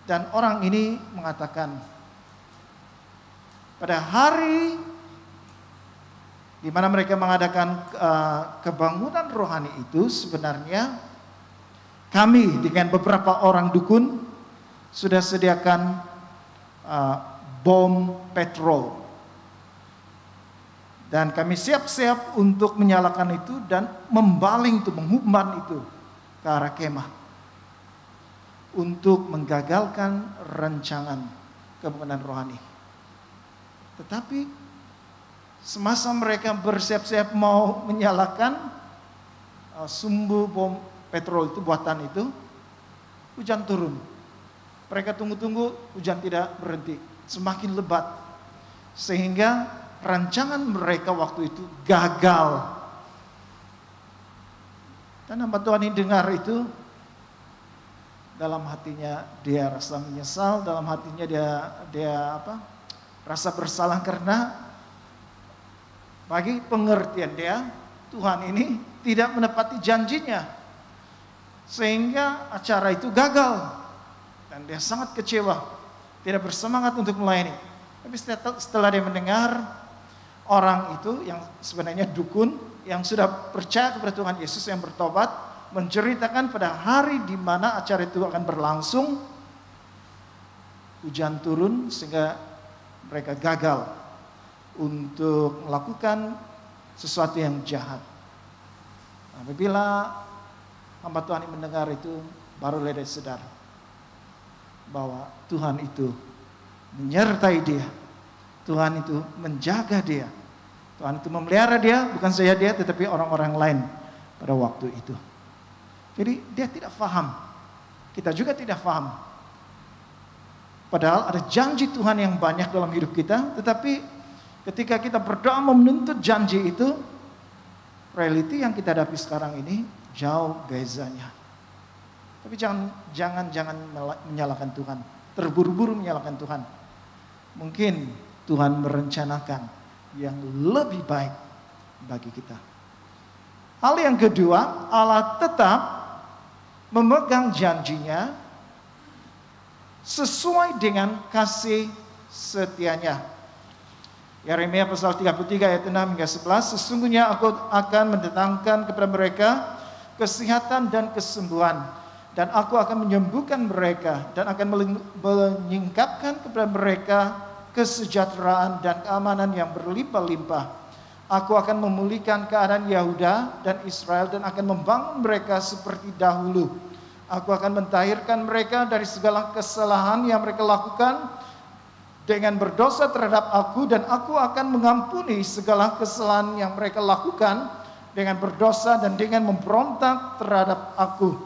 Dan orang ini mengatakan, pada hari di mana mereka mengadakan kebangunan rohani itu, sebenarnya kami dengan beberapa orang dukun sudah sediakan bom petrol. Dan kami siap-siap untuk menyalakan itu dan membaling itu, mengumpan itu ke arah kemah. Untuk menggagalkan rancangan kebangunan rohani. Tetapi semasa mereka bersiap-siap mau menyalakan sumbu bom petrol itu, buatan itu, hujan turun. Mereka tunggu-tunggu, hujan tidak berhenti, semakin lebat. Sehingga rancangan mereka waktu itu gagal. Dan hamba Tuhan ini dengar itu, dalam hatinya dia rasa menyesal, dalam hatinya dia rasa bersalah karena bagi pengertian dia, Tuhan ini tidak menepati janjinya. Sehingga acara itu gagal. Dan dia sangat kecewa, tidak bersemangat untuk melayani. Tapi setelah dia mendengar orang itu yang sebenarnya dukun, yang sudah percaya kepada Tuhan Yesus, yang bertobat, menceritakan pada hari di mana acara itu akan berlangsung, hujan turun sehingga mereka gagal untuk melakukan sesuatu yang jahat. Apabila hamba Tuhan ini mendengar itu, baru dia sadar bahwa Tuhan itu menyertai dia, Tuhan itu menjaga dia, Tuhan itu memelihara dia, bukan saja dia tetapi orang-orang lain pada waktu itu. Jadi dia tidak paham, kita juga tidak paham. Padahal ada janji Tuhan yang banyak dalam hidup kita, tetapi ketika kita berdoa menuntut janji itu, realiti yang kita hadapi sekarang ini jauh bezanya. Tapi jangan menyalahkan Tuhan, terburu-buru menyalahkan Tuhan. Mungkin Tuhan merencanakan yang lebih baik bagi kita. Hal yang kedua, Allah tetap memegang janjinya sesuai dengan kasih setianya. Yeremia pasal 33 ayat 6 hingga 11, sesungguhnya aku akan mendatangkan kepada mereka kesehatan dan kesembuhan, dan aku akan menyembuhkan mereka dan akan menyingkapkan kepada mereka kesejahteraan dan keamanan yang berlimpah-limpah. Aku akan memulihkan keadaan Yehuda dan Israel dan akan membangun mereka seperti dahulu. Aku akan mentahirkan mereka dari segala kesalahan yang mereka lakukan dengan berdosa terhadap aku, dan aku akan mengampuni segala kesalahan yang mereka lakukan dengan berdosa dan dengan memberontak terhadap aku.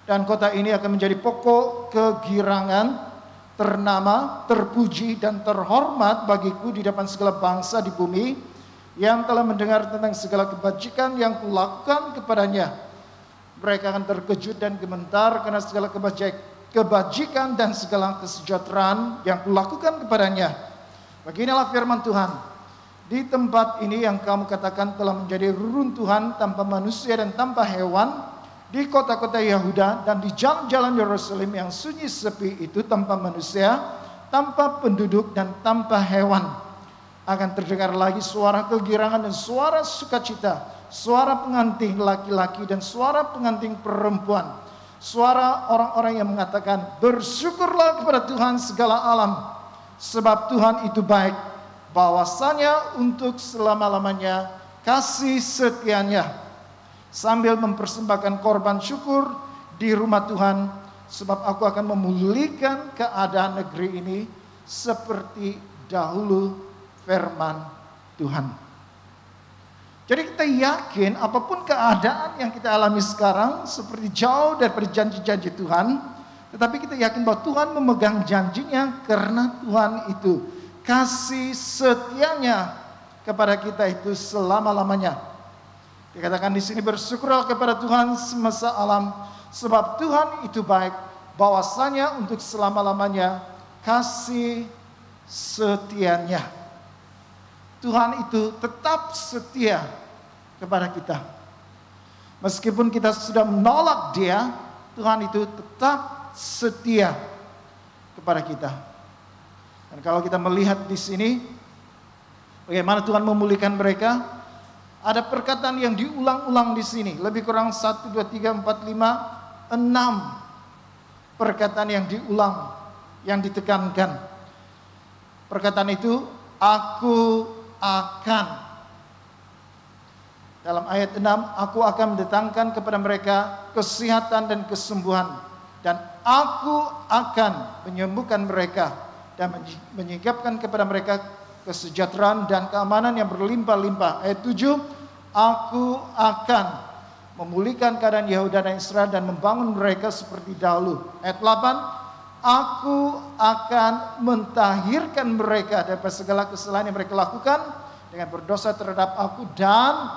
Dan kota ini akan menjadi pokok kegirangan, ternama, terpuji dan terhormat bagiku di depan segala bangsa di bumi yang telah mendengar tentang segala kebajikan yang kulakukan kepadanya. Mereka akan terkejut dan gemetar karena segala kebajikan dan segala kesejahteraan yang kulakukan kepadanya. Beginilah firman Tuhan. Di tempat ini yang kamu katakan telah menjadi reruntuhan tanpa manusia dan tanpa hewan, di kota-kota Yehuda dan di jalan-jalan Yerusalem yang sunyi sepi itu tanpa manusia, tanpa penduduk dan tanpa hewan. Akan terdengar lagi suara kegirangan dan suara sukacita, suara pengantin laki-laki dan suara pengantin perempuan. Suara orang-orang yang mengatakan, bersyukurlah kepada Tuhan segala alam, sebab Tuhan itu baik, bahwasanya untuk selama-lamanya kasih setianya. Sambil mempersembahkan korban syukur di rumah Tuhan, sebab aku akan memulihkan keadaan negeri ini seperti dahulu, firman Tuhan. Jadi kita yakin apapun keadaan yang kita alami sekarang seperti jauh daripada janji-janji Tuhan, tetapi kita yakin bahwa Tuhan memegang janjinya karena Tuhan itu kasih setianya kepada kita itu selama-lamanya. Dikatakan di sini, bersyukurlah kepada Tuhan semesta alam, sebab Tuhan itu baik, bahwasanya untuk selama-lamanya kasih setianya. Tuhan itu tetap setia kepada kita. Meskipun kita sudah menolak Dia, Tuhan itu tetap setia kepada kita. Dan kalau kita melihat di sini, bagaimana Tuhan memulihkan mereka, ada perkataan yang diulang-ulang di sini. Lebih kurang 1, 2, 3, 4, 5, 6 perkataan yang diulang, yang ditekankan. Perkataan itu, aku akan. Dalam ayat 6, aku akan mendatangkan kepada mereka kesehatan dan kesembuhan, dan aku akan menyembuhkan mereka dan menyingkapkan kepada mereka kesejahteraan dan keamanan yang berlimpah-limpah. Ayat 7, aku akan memulihkan keadaan Yehuda dan Israel dan membangun mereka seperti dahulu. Ayat 8, aku akan mentahirkan mereka dari segala kesalahan yang mereka lakukan dengan berdosa terhadap aku, dan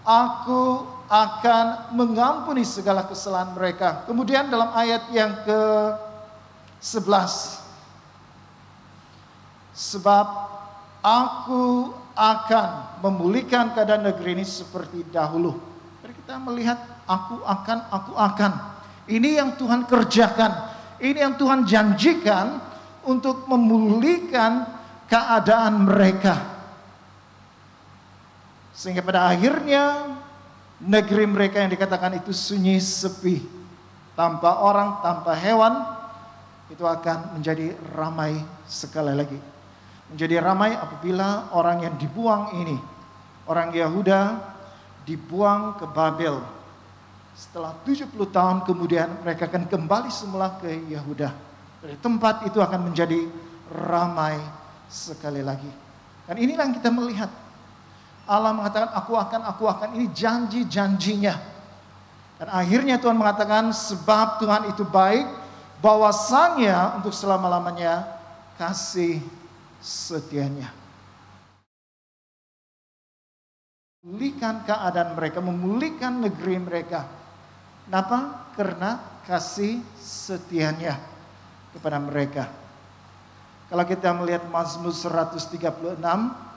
aku akan mengampuni segala kesalahan mereka. Kemudian dalam ayat yang ke-11, sebab aku akan memulihkan keadaan negeri ini seperti dahulu. Jadi kita melihat aku akan. Ini yang Tuhan kerjakan. Ini yang Tuhan janjikan untuk memulihkan keadaan mereka. Sehingga pada akhirnya negeri mereka yang dikatakan itu sunyi sepi, tanpa orang, tanpa hewan, itu akan menjadi ramai sekali lagi. Menjadi ramai apabila orang yang dibuang ini, orang Yehuda dibuang ke Babel. Setelah 70 tahun kemudian mereka akan kembali semula ke Yehuda. Dari tempat itu akan menjadi ramai sekali lagi. Dan inilah yang kita melihat. Allah mengatakan aku akan, ini janji-janjinya. Dan akhirnya Tuhan mengatakan sebab Tuhan itu baik, bahwasanya untuk selama-lamanya kasih setianya. Memulihkan keadaan mereka, memulihkan negeri mereka. Kenapa? Karena kasih setianya kepada mereka. Kalau kita melihat Mazmur 136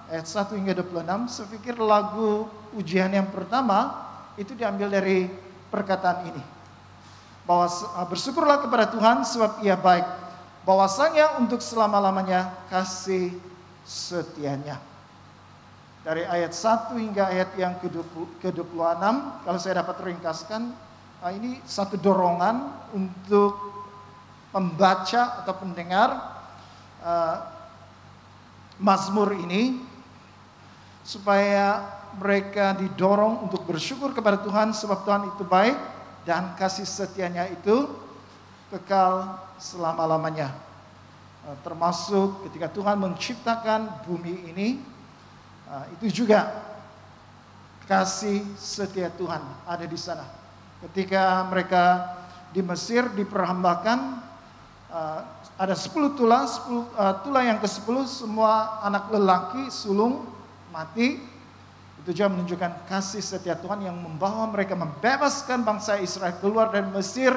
ayat 1 hingga 26, saya pikir lagu ujian yang pertama itu diambil dari perkataan ini. Bahwa bersyukurlah kepada Tuhan sebab Ia baik, bahwasanya untuk selama-lamanya kasih setianya. Dari ayat 1 hingga ayat yang ke-26, kalau saya dapat ringkaskan, ini satu dorongan untuk pembaca atau pendengar Mazmur ini, supaya mereka didorong untuk bersyukur kepada Tuhan sebab Tuhan itu baik dan kasih setianya itu kekal selama-lamanya. Termasuk ketika Tuhan menciptakan bumi ini, itu juga kasih setia Tuhan ada di sana. Ketika mereka di Mesir diperhambakan, ada 10 tulah, tulah yang ke-10 semua anak lelaki sulung mati. Itu juga menunjukkan kasih setia Tuhan yang membawa mereka membebaskan bangsa Israel keluar dari Mesir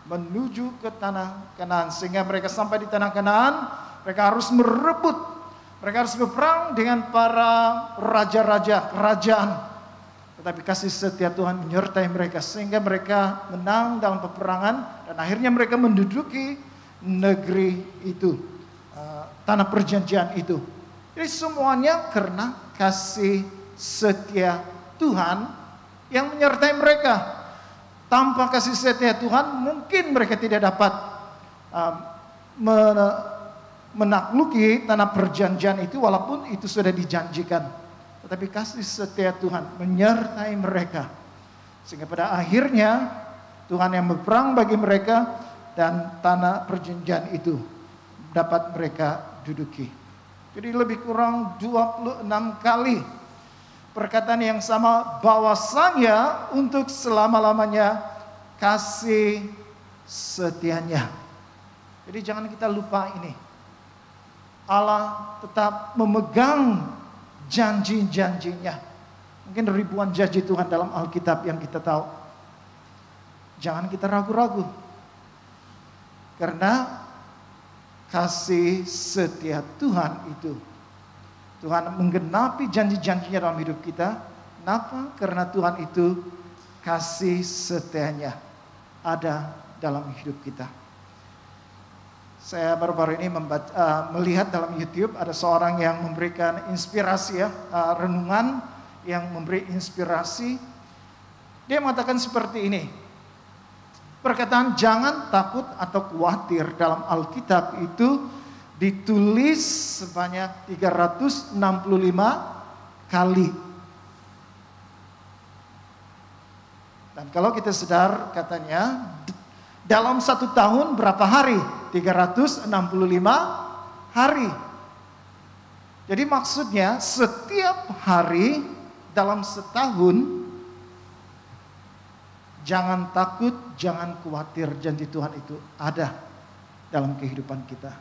menuju ke tanah Kanaan. Sehingga mereka sampai di tanah Kanaan, mereka harus merebut, mereka harus berperang dengan para raja-raja kerajaan. Tetapi kasih setia Tuhan menyertai mereka sehingga mereka menang dalam peperangan dan akhirnya mereka menduduki negeri itu, tanah perjanjian itu. Jadi semuanya karena kasih setia Tuhan yang menyertai mereka. Tanpa kasih setia Tuhan mungkin mereka tidak dapat menakluki tanah perjanjian itu walaupun itu sudah dijanjikan. Tetapi kasih setia Tuhan menyertai mereka. Sehingga pada akhirnya Tuhan yang berperang bagi mereka dan tanah perjanjian itu dapat mereka duduki. Jadi lebih kurang 26 kali perkataan yang sama bahwasanya untuk selama-lamanya kasih setianya. Jadi jangan kita lupa ini. Allah tetap memegang janji-janjinya. Mungkin ribuan janji Tuhan dalam Alkitab yang kita tahu. Jangan kita ragu-ragu. Karena kasih setia Tuhan itu. Tuhan menggenapi janji-janjinya dalam hidup kita. Kenapa? Karena Tuhan itu kasih setianya ada dalam hidup kita. Saya baru-baru ini melihat dalam YouTube ada seorang yang memberikan inspirasi renungan yang memberi inspirasi. Dia mengatakan seperti ini. Perkataan jangan takut atau khawatir dalam Alkitab itu ditulis sebanyak 365 kali. Dan kalau kita sadar katanya dalam 1 tahun berapa hari? 365 hari. Jadi maksudnya setiap hari dalam setahun jangan takut, jangan khawatir, janji Tuhan itu ada dalam kehidupan kita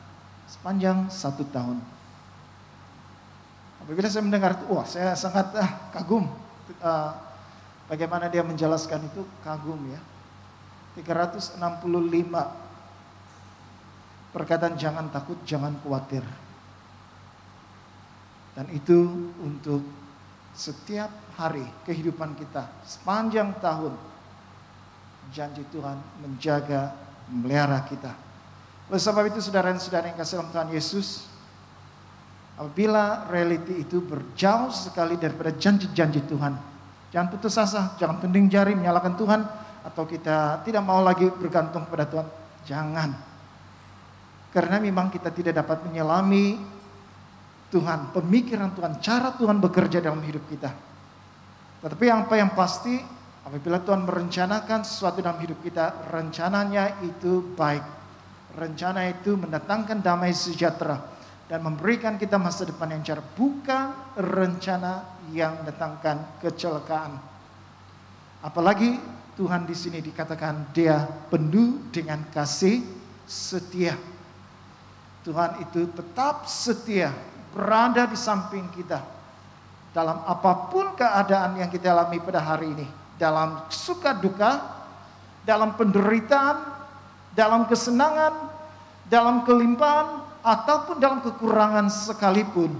sepanjang 1 tahun. Apabila saya mendengar itu, wah saya sangat kagum bagaimana dia menjelaskan itu, kagum ya. 365 perkataan jangan takut, jangan khawatir. Dan itu untuk setiap hari kehidupan kita sepanjang tahun. Janji Tuhan menjaga, memelihara kita. Oleh sebab itu saudara-saudara yang kasih dalam Tuhan Yesus, apabila realiti itu berjauh sekali daripada janji-janji Tuhan, jangan putus asa, jangan tunding jari menyalahkan Tuhan, atau kita tidak mau lagi bergantung kepada Tuhan. Jangan. Karena memang kita tidak dapat menyelami Tuhan, pemikiran Tuhan, cara Tuhan bekerja dalam hidup kita. Tetapi apa yang pasti, apabila Tuhan merencanakan sesuatu dalam hidup kita, rencananya itu baik. Rencana itu mendatangkan damai sejahtera dan memberikan kita masa depan yang cerah, bukan rencana yang mendatangkan kecelakaan. Apalagi Tuhan di sini dikatakan dia penuh dengan kasih setia. Tuhan itu tetap setia, berada di samping kita dalam apapun keadaan yang kita alami pada hari ini. Dalam suka duka, dalam penderitaan, dalam kesenangan, dalam kelimpahan, ataupun dalam kekurangan sekalipun.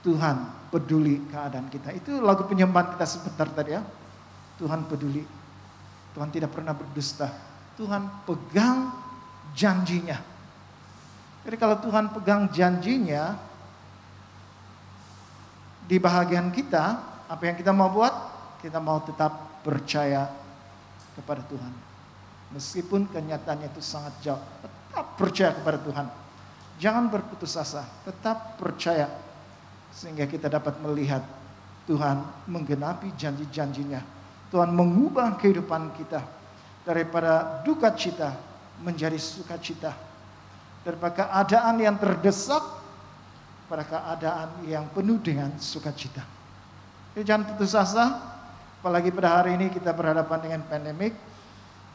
Tuhan peduli keadaan kita. Itu lagu penyembahan kita sebentar tadi ya. Tuhan peduli. Tuhan tidak pernah berdusta. Tuhan pegang janjinya. Jadi kalau Tuhan pegang janjinya, di bahagian kita, apa yang kita mau buat? Kita mau tetap percaya kepada Tuhan. Meskipun kenyataannya itu sangat jauh, tetap percaya kepada Tuhan. Jangan berputus asa, tetap percaya. Sehingga kita dapat melihat Tuhan menggenapi janji-janjinya. Tuhan mengubah kehidupan kita daripada duka cita menjadi sukacita. Daripada keadaan yang terdesak pada keadaan yang penuh dengan sukacita. Jadi jangan putus asa, apalagi pada hari ini kita berhadapan dengan pandemik.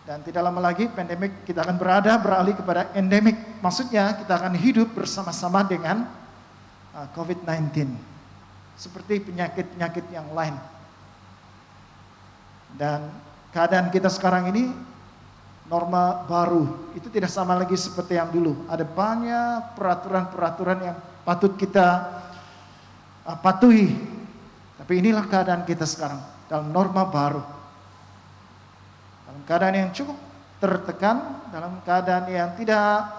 Dan tidak lama lagi pandemik kita akan beralih kepada endemik. Maksudnya kita akan hidup bersama-sama dengan COVID-19. Seperti penyakit-penyakit yang lain. Dan keadaan kita sekarang ini norma baru. Itu tidak sama lagi seperti yang dulu. Ada banyak peraturan-peraturan yang patut kita patuhi. Tapi inilah keadaan kita sekarang dalam norma baru. Dalam keadaan yang cukup tertekan, dalam keadaan yang tidak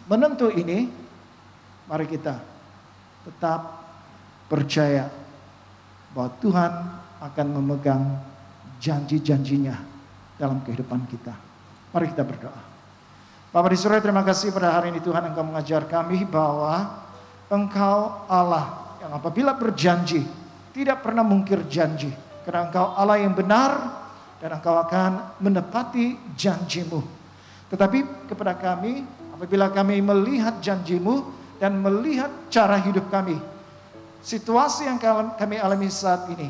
menentu ini, mari kita tetap percaya bahwa Tuhan akan memegang janji-janjinya dalam kehidupan kita. Mari kita berdoa. Bapa di surga, terima kasih pada hari ini Tuhan Engkau mengajar kami bahwa Engkau Allah yang apabila berjanji tidak pernah mungkir janji. Karena Engkau Allah yang benar dan Engkau akan menepati janji-Mu. Tetapi kepada kami, apabila kami melihat janji-Mu dan melihat cara hidup kami, situasi yang kami alami saat ini,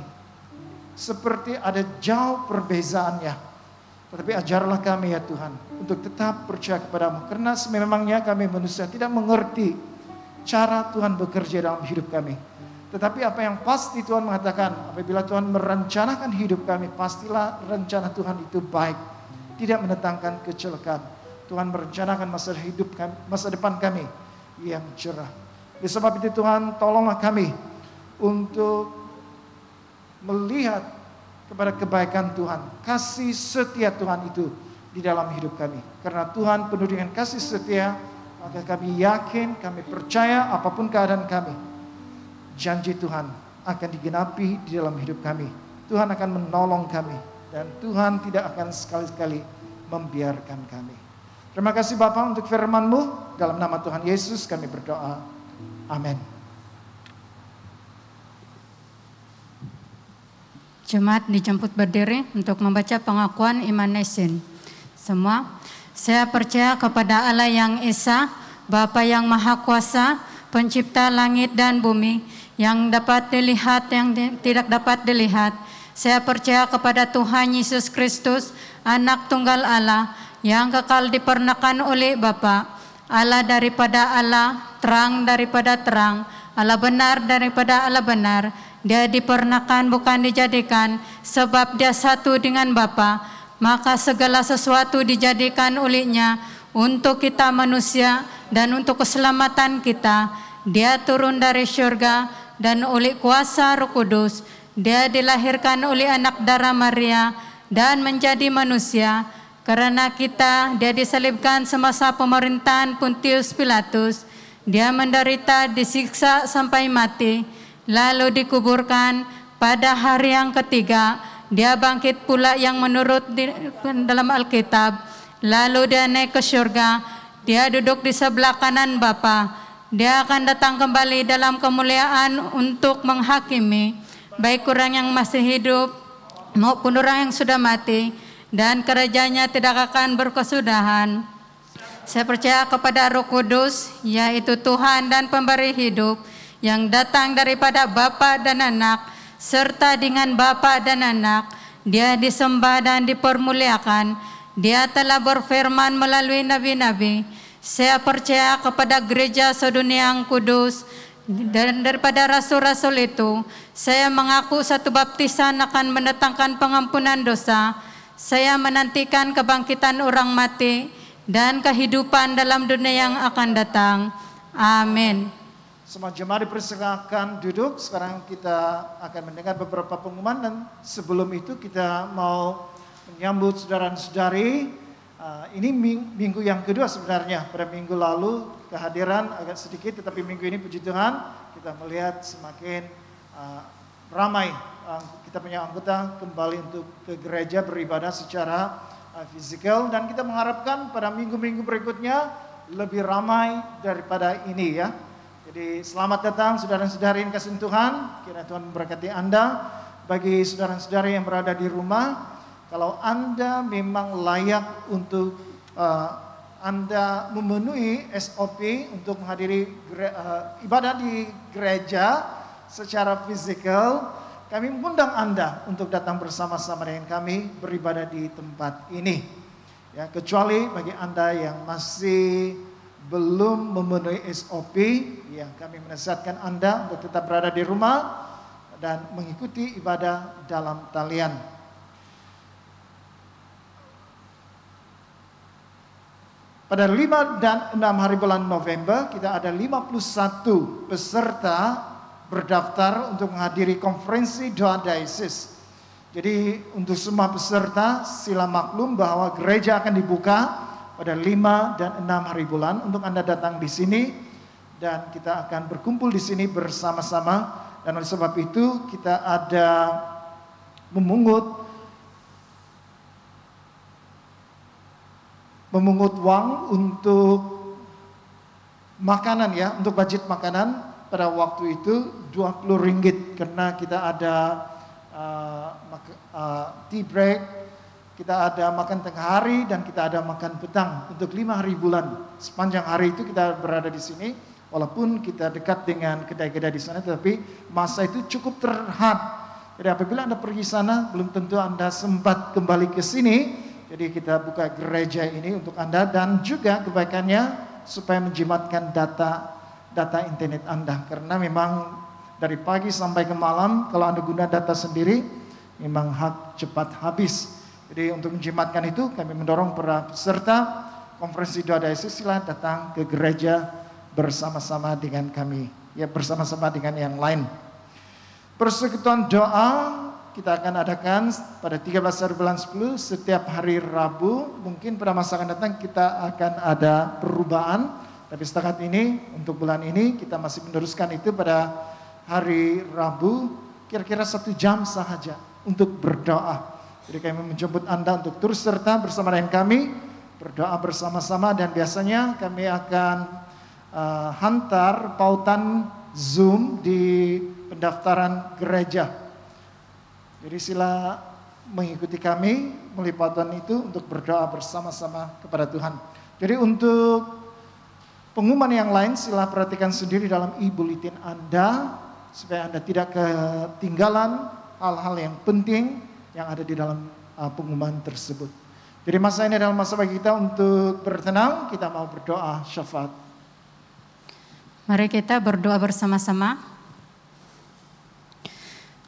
seperti ada jauh perbezaannya. Tetapi ajarlah kami ya Tuhan, untuk tetap percaya kepadamu. Karena sememangnya kami manusia tidak mengerti cara Tuhan bekerja dalam hidup kami. Tetapi apa yang pasti Tuhan mengatakan, apabila Tuhan merencanakan hidup kami, pastilah rencana Tuhan itu baik. Tidak mendatangkan kecelakaan. Tuhan merencanakan masa hidup kami, masa depan kami yang cerah. Oleh sebab itu Tuhan, tolonglah kami untuk melihat kepada kebaikan Tuhan, kasih setia Tuhan itu di dalam hidup kami. Karena Tuhan penuh dengan kasih setia, maka kami yakin, kami percaya apapun keadaan kami, janji Tuhan akan digenapi di dalam hidup kami. Tuhan akan menolong kami dan Tuhan tidak akan sekali-kali membiarkan kami. Terima kasih Bapa untuk firman-Mu. Dalam nama Tuhan Yesus kami berdoa. Amin. Jemaat dijemput berdiri untuk membaca pengakuan iman Nesin. Semua, saya percaya kepada Allah yang Esa, Bapa yang Maha Kuasa, Pencipta langit dan bumi, yang dapat dilihat, yang tidak dapat dilihat. Saya percaya kepada Tuhan Yesus Kristus, Anak Tunggal Allah, yang kekal dipernakan oleh Bapa, Allah daripada Allah, terang daripada terang, Allah benar daripada Allah benar. Dia dipernakan bukan dijadikan, sebab dia satu dengan Bapa, maka segala sesuatu dijadikan olehnya untuk kita manusia dan untuk keselamatan kita. Dia turun dari syurga dan oleh kuasa Roh Kudus, dia dilahirkan oleh anak darah Maria dan menjadi manusia. Karena kita, dia disalibkan semasa pemerintahan Pontius Pilatus. Dia menderita, disiksa sampai mati, lalu dikuburkan. Pada hari yang ketiga, dia bangkit pula yang menurut dalam Alkitab. Lalu dia naik ke surga, dia duduk di sebelah kanan Bapa. Dia akan datang kembali dalam kemuliaan untuk menghakimi baik orang yang masih hidup maupun orang yang sudah mati, dan kerajaannya tidak akan berkesudahan. Saya percaya kepada Roh Kudus, yaitu Tuhan dan pemberi hidup, yang datang daripada Bapa dan Anak, serta dengan Bapa dan Anak. Dia disembah dan dipermuliakan. Dia telah berfirman melalui nabi-nabi. Saya percaya kepada gereja sedunia yang kudus, dan daripada rasul-rasul itu, saya mengaku satu baptisan akan mendatangkan pengampunan dosa. Saya menantikan kebangkitan orang mati dan kehidupan dalam dunia yang akan datang. Amin. Semua jemaat dipersilakan duduk. Sekarang kita akan mendengar beberapa pengumuman, dan sebelum itu kita mau menyambut saudara-saudari. Ini minggu yang kedua sebenarnya. Pada minggu lalu kehadiran agak sedikit, tetapi minggu ini puji Tuhan kita melihat semakin ramai. Kita punya anggota kembali untuk ke gereja beribadah secara fisikal, dan kita mengharapkan pada minggu-minggu berikutnya lebih ramai daripada ini ya. Jadi selamat datang saudara-saudari yang kasih Tuhan. Kiranya Tuhan memberkati Anda. Bagi saudara-saudari yang berada di rumah, kalau Anda memang layak untuk Anda memenuhi SOP untuk menghadiri ibadah di gereja secara fisikal, kami mengundang Anda untuk datang bersama-sama dengan kami beribadah di tempat ini. Ya, kecuali bagi Anda yang masih belum memenuhi SOP, ya kami menasihatkan Anda untuk tetap berada di rumah dan mengikuti ibadah dalam talian. Pada 5 dan 6 hari bulan November, kita ada 51 peserta berdaftar untuk menghadiri konferensi doa diocese. Jadi untuk semua peserta sila maklum bahwa gereja akan dibuka pada 5 dan 6 hari bulan untuk Anda datang di sini dan kita akan berkumpul di sini bersama-sama. Dan oleh sebab itu kita ada memungut uang untuk makanan ya, untuk budget makanan pada waktu itu 20 ringgit karena kita ada tea break, kita ada makan tengah hari dan kita ada makan petang untuk 5 hari bulan. Sepanjang hari itu kita berada di sini, walaupun kita dekat dengan kedai-kedai di sana, tetapi masa itu cukup terhad. Jadi apabila Anda pergi sana, belum tentu Anda sempat kembali ke sini. Jadi kita buka gereja ini untuk Anda dan juga kebaikannya supaya menjimatkan data internet Anda. Karena memang dari pagi sampai ke malam kalau Anda guna data sendiri memang cepat habis. Jadi untuk menjimatkan itu kami mendorong para peserta konferensi doa diocese sila datang ke gereja bersama-sama dengan kami, ya bersama-sama dengan yang lain. Persekutuan doa kita akan adakan pada 13 hari bulan 10 setiap hari Rabu. Mungkin pada masa akan datang kita akan ada perubahan, tapi setakat ini untuk bulan ini kita masih meneruskan itu pada hari Rabu kira-kira 1 jam sahaja untuk berdoa. Jadi kami menjemput Anda untuk terus serta bersama dengan kami berdoa bersama-sama dan biasanya kami akan hantar pautan Zoom di pendaftaran gereja. Jadi sila mengikuti kami melalui pautan itu untuk berdoa bersama-sama kepada Tuhan. Jadi untuk pengumuman yang lain sila perhatikan sendiri dalam e-bulletin Anda supaya Anda tidak ketinggalan hal-hal yang penting yang ada di dalam pengumuman tersebut. Jadi masa ini adalah masa bagi kita untuk bertenang, kita mau berdoa syafaat. Mari kita berdoa bersama-sama.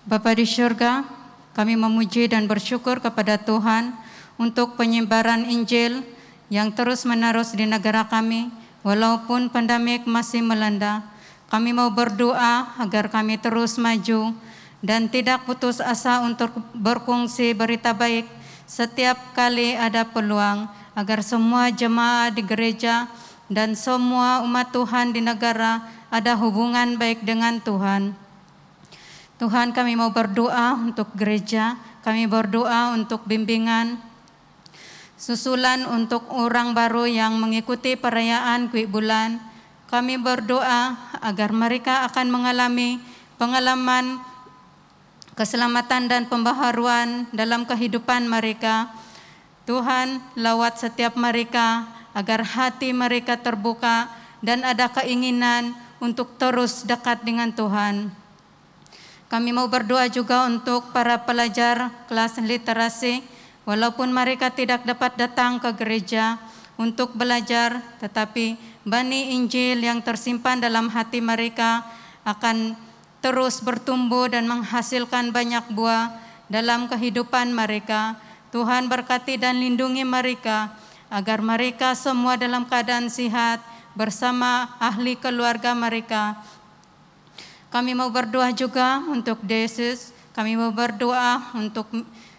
Bapa di surga, kami memuji dan bersyukur kepada Tuhan untuk penyebaran Injil yang terus-menerus di negara kami, walaupun pandemik masih melanda. Kami mau berdoa agar kami terus maju dan tidak putus asa untuk berkongsi berita baik setiap kali ada peluang, agar semua jemaat di gereja dan semua umat Tuhan di negara ada hubungan baik dengan Tuhan. Tuhan, kami mau berdoa untuk gereja, kami berdoa untuk bimbingan, susulan untuk orang baru yang mengikuti perayaan Kuil Bulan. Kami berdoa agar mereka akan mengalami pengalaman keselamatan dan pembaharuan dalam kehidupan mereka. Tuhan, lawat setiap mereka agar hati mereka terbuka dan ada keinginan untuk terus dekat dengan Tuhan. Kami mau berdoa juga untuk para pelajar kelas literasi, walaupun mereka tidak dapat datang ke gereja untuk belajar, tetapi benih Injil yang tersimpan dalam hati mereka akan terus bertumbuh dan menghasilkan banyak buah dalam kehidupan mereka. Tuhan berkati dan lindungi mereka, agar mereka semua dalam keadaan sehat bersama ahli keluarga mereka. Kami mau berdoa juga untuk diocese, kami mau berdoa untuk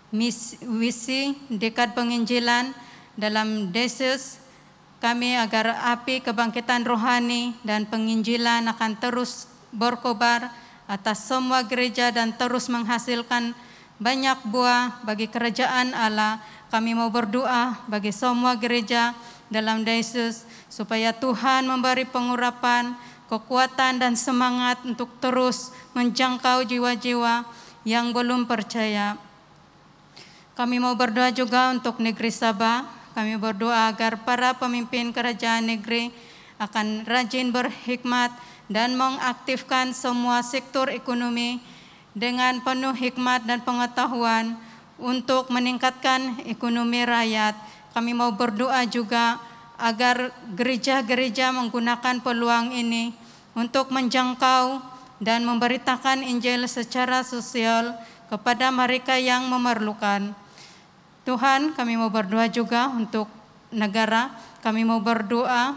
misi dekat penginjilan dalam diocese kami, agar api kebangkitan rohani dan penginjilan akan terus berkobar atas semua gereja dan terus menghasilkan banyak buah bagi kerajaan Allah. Kami mau berdoa bagi semua gereja dalam diocese supaya Tuhan memberi pengurapan, kekuatan dan semangat untuk terus menjangkau jiwa-jiwa yang belum percaya. Kami mau berdoa juga untuk negeri Sabah. Kami berdoa agar para pemimpin kerajaan negeri akan rajin berhikmat dan mengaktifkan semua sektor ekonomi dengan penuh hikmat dan pengetahuan untuk meningkatkan ekonomi rakyat. Kami mau berdoa juga agar gereja-gereja menggunakan peluang ini untuk menjangkau dan memberitakan Injil secara sosial kepada mereka yang memerlukan. Tuhan, kami mau berdoa juga untuk negara. Kami mau berdoa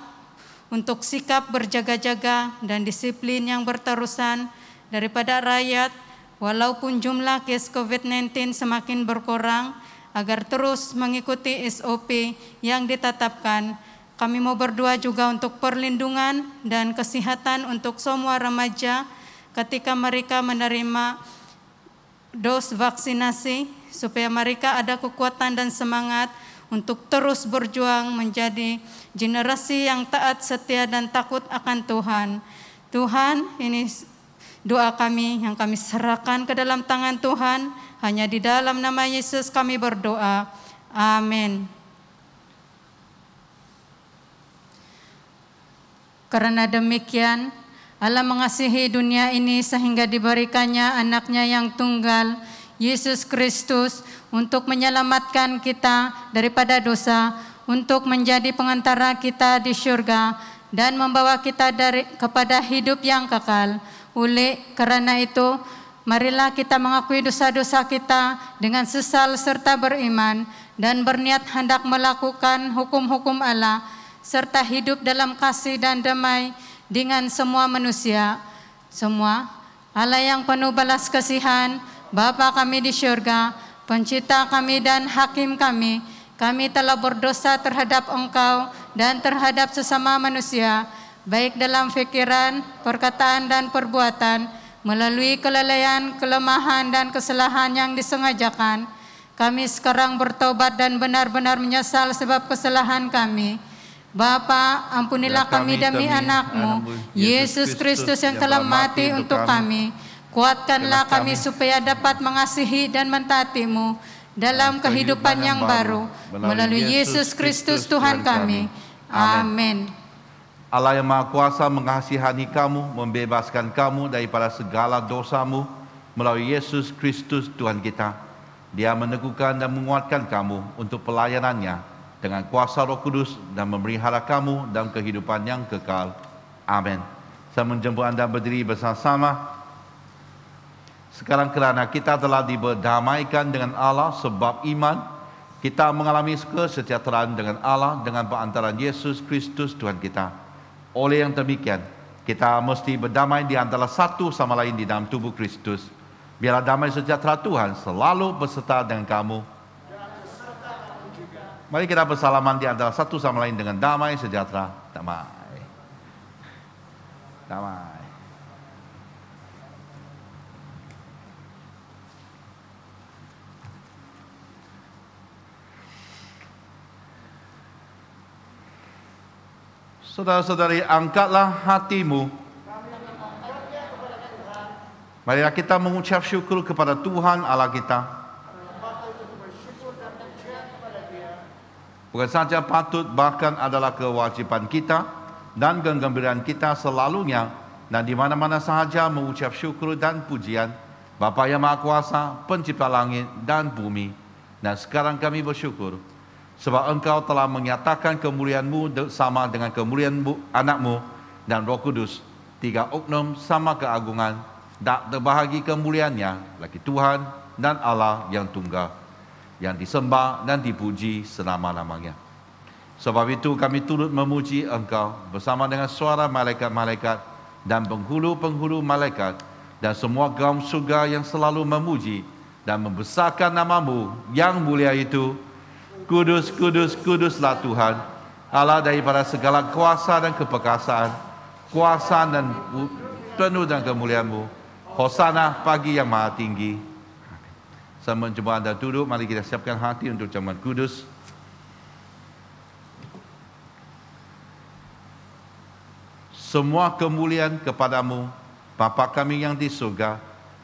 untuk sikap berjaga-jaga dan disiplin yang berterusan daripada rakyat, walaupun jumlah kes COVID-19 semakin berkurang, agar terus mengikuti SOP yang ditetapkan. Kami mau berdoa juga untuk perlindungan dan kesehatan untuk semua remaja ketika mereka menerima dos vaksinasi, supaya mereka ada kekuatan dan semangat untuk terus berjuang menjadi generasi yang taat, setia, dan takut akan Tuhan. Tuhan, ini doa kami yang kami serahkan ke dalam tangan Tuhan. Hanya di dalam nama Yesus kami berdoa. Amin. Karena demikian, Allah mengasihi dunia ini sehingga diberikannya anaknya yang tunggal, Yesus Kristus, untuk menyelamatkan kita daripada dosa, untuk menjadi pengantara kita di surga, dan membawa kita kepada hidup yang kekal. Oleh karena itu, marilah kita mengakui dosa-dosa kita dengan sesal serta beriman, dan berniat hendak melakukan hukum-hukum Allah, serta hidup dalam kasih dan damai dengan semua manusia. Semua Allah yang penuh balas kasihan, Bapa kami di surga, pencipta kami dan hakim kami, kami telah berdosa terhadap Engkau dan terhadap sesama manusia, baik dalam pikiran, perkataan, dan perbuatan, melalui kelalaian, kelemahan, dan kesalahan yang disengajakan. Kami sekarang bertobat dan benar-benar menyesal sebab kesalahan kami. Bapa, ampunilah kami demi anak-Mu, Yesus Kristus yang telah mati untuk kami. Kuatkanlah kami supaya dapat mengasihi dan mentaati-Mu dalam kehidupan yang baru, melalui Yesus Kristus Tuhan kami. Amin. Allah yang Maha Kuasa mengasihani kamu, membebaskan kamu daripada segala dosamu melalui Yesus Kristus Tuhan kita. Dia meneguhkan dan menguatkan kamu untuk pelayanannya dengan kuasa Roh Kudus dan memelihara kamu dalam kehidupan yang kekal. Amin. Saya menjemput anda berdiri bersama-sama. Sekarang kerana kita telah diberdamaikan dengan Allah sebab iman, kita mengalami kesejahteraan dengan Allah dengan perantaraan Yesus Kristus Tuhan kita. Oleh yang demikian, kita mesti berdamai di antara satu sama lain di dalam tubuh Kristus. Biarlah damai sejahtera Tuhan selalu beserta dengan kamu. Mari kita bersalaman di antara satu sama lain dengan damai sejahtera. Damai. Damai. Saudara-saudari, angkatlah hatimu. Marilah kita mengucap syukur kepada Tuhan Allah kita. Bukan saja patut, bahkan adalah kewajiban kita dan kegembiraan kita selalunya dan di mana-mana sahaja mengucap syukur dan pujian Bapa yang Maha Kuasa, Pencipta langit dan bumi. Dan sekarang kami bersyukur sebab Engkau telah menyatakan kemuliaan-Mu sama dengan kemuliaan anak-Mu dan Roh Kudus, tiga oknum sama keagungan, tak terbahagi kemuliaannya lagi Tuhan dan Allah yang tunggal, yang disembah dan dipuji selama-lamanya. Sebab itu kami turut memuji Engkau bersama dengan suara malaikat-malaikat dan penghulu-penghulu malaikat dan semua kaum surga yang selalu memuji dan membesarkan nama-Mu yang mulia itu. Kudus, kudus, kuduslah Tuhan, Allah daripada segala kuasa dan keperkasaan, kuasa dan penuh dan kemuliaan-Mu. Hosana pagi yang maha tinggi. Saya mencoba anda duduk, mari kita siapkan hati untuk jemaat kudus. Semua kemuliaan kepadamu, Bapa kami yang di surga,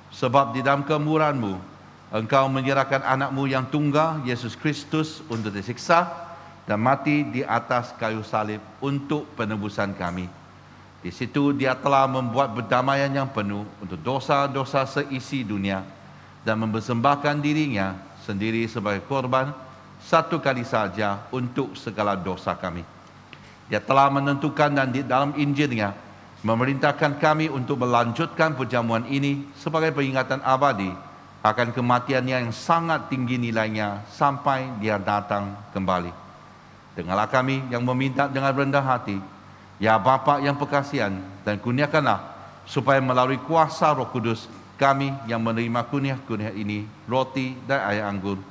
sebab di dalam kemurahan-Mu, Engkau menyerahkan anak-Mu yang tunggal, Yesus Kristus, untuk disiksa dan mati di atas kayu salib untuk penebusan kami. Di situ Dia telah membuat perdamaian yang penuh untuk dosa-dosa seisi dunia dan mempersembahkan dirinya sendiri sebagai korban satu kali saja untuk segala dosa kami. Dia telah menentukan dan di dalam Injil-Nya memerintahkan kami untuk melanjutkan perjamuan ini sebagai peringatan abadi akan kematiannya yang sangat tinggi nilainya sampai Dia datang kembali. Dengarlah kami yang meminta dengan rendah hati, ya Bapa yang perkasihan, dan kurniakanlah supaya melalui kuasa Roh Kudus kami yang menerima kurnia-kurnia ini, roti dan air anggur,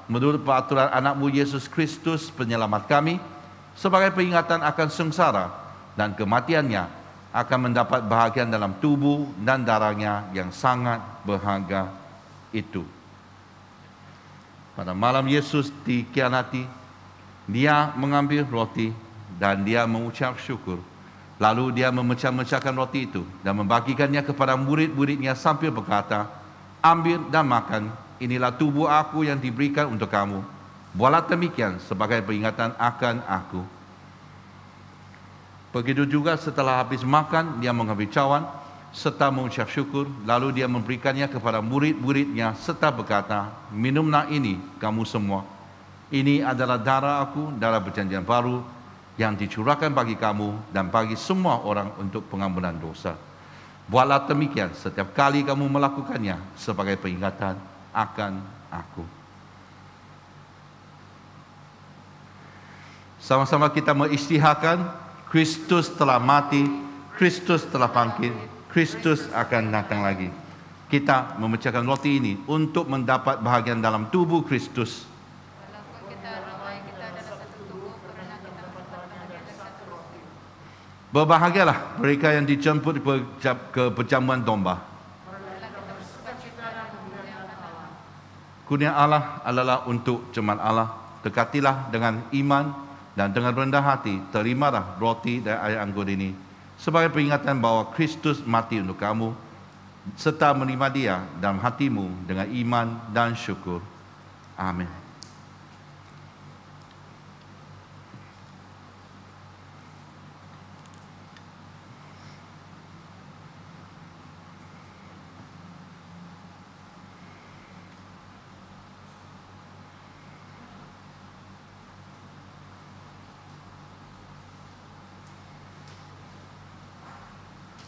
menurut peraturan anak-Mu Yesus Kristus penyelamat kami, sebagai peringatan akan sengsara dan kematiannya, akan mendapat bahagian dalam tubuh dan darahnya yang sangat berharga itu. Pada malam Yesus dikhianati, Dia mengambil roti dan Dia mengucap syukur. Lalu Dia memecah-mecahkan roti itu dan membagikannya kepada murid-muridnya sambil berkata, "Ambil dan makan, inilah tubuh aku yang diberikan untuk kamu. Buatlah demikian sebagai peringatan akan aku." Begitu juga setelah habis makan, Dia mengambil cawan serta mengucap syukur. Lalu Dia memberikannya kepada murid-muridnya serta berkata, "Minumlah ini kamu semua. Ini adalah darah aku, darah perjanjian baru yang dicurahkan bagi kamu dan bagi semua orang untuk pengampunan dosa. Buatlah demikian setiap kali kamu melakukannya sebagai peringatan akan aku." Sama-sama kita mengisytiharkan, Kristus telah mati, Kristus telah bangkit, Kristus akan datang lagi. Kita memecahkan roti ini untuk mendapat bahagian dalam tubuh Kristus. Berbahagialah mereka yang dijemput ke perjamuan domba. Kurnia Allah adalah untuk jemaat Allah. Dekatilah dengan iman dan dengan rendah hati, terimalah roti dan air anggur ini sebagai peringatan bahwa Kristus mati untuk kamu, serta menerima Dia dalam hatimu dengan iman dan syukur. Amin.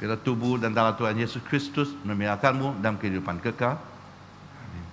Bila tubuh dan darah Tuhan Yesus Kristus memeliharakanmu dalam kehidupan kekal. Amin.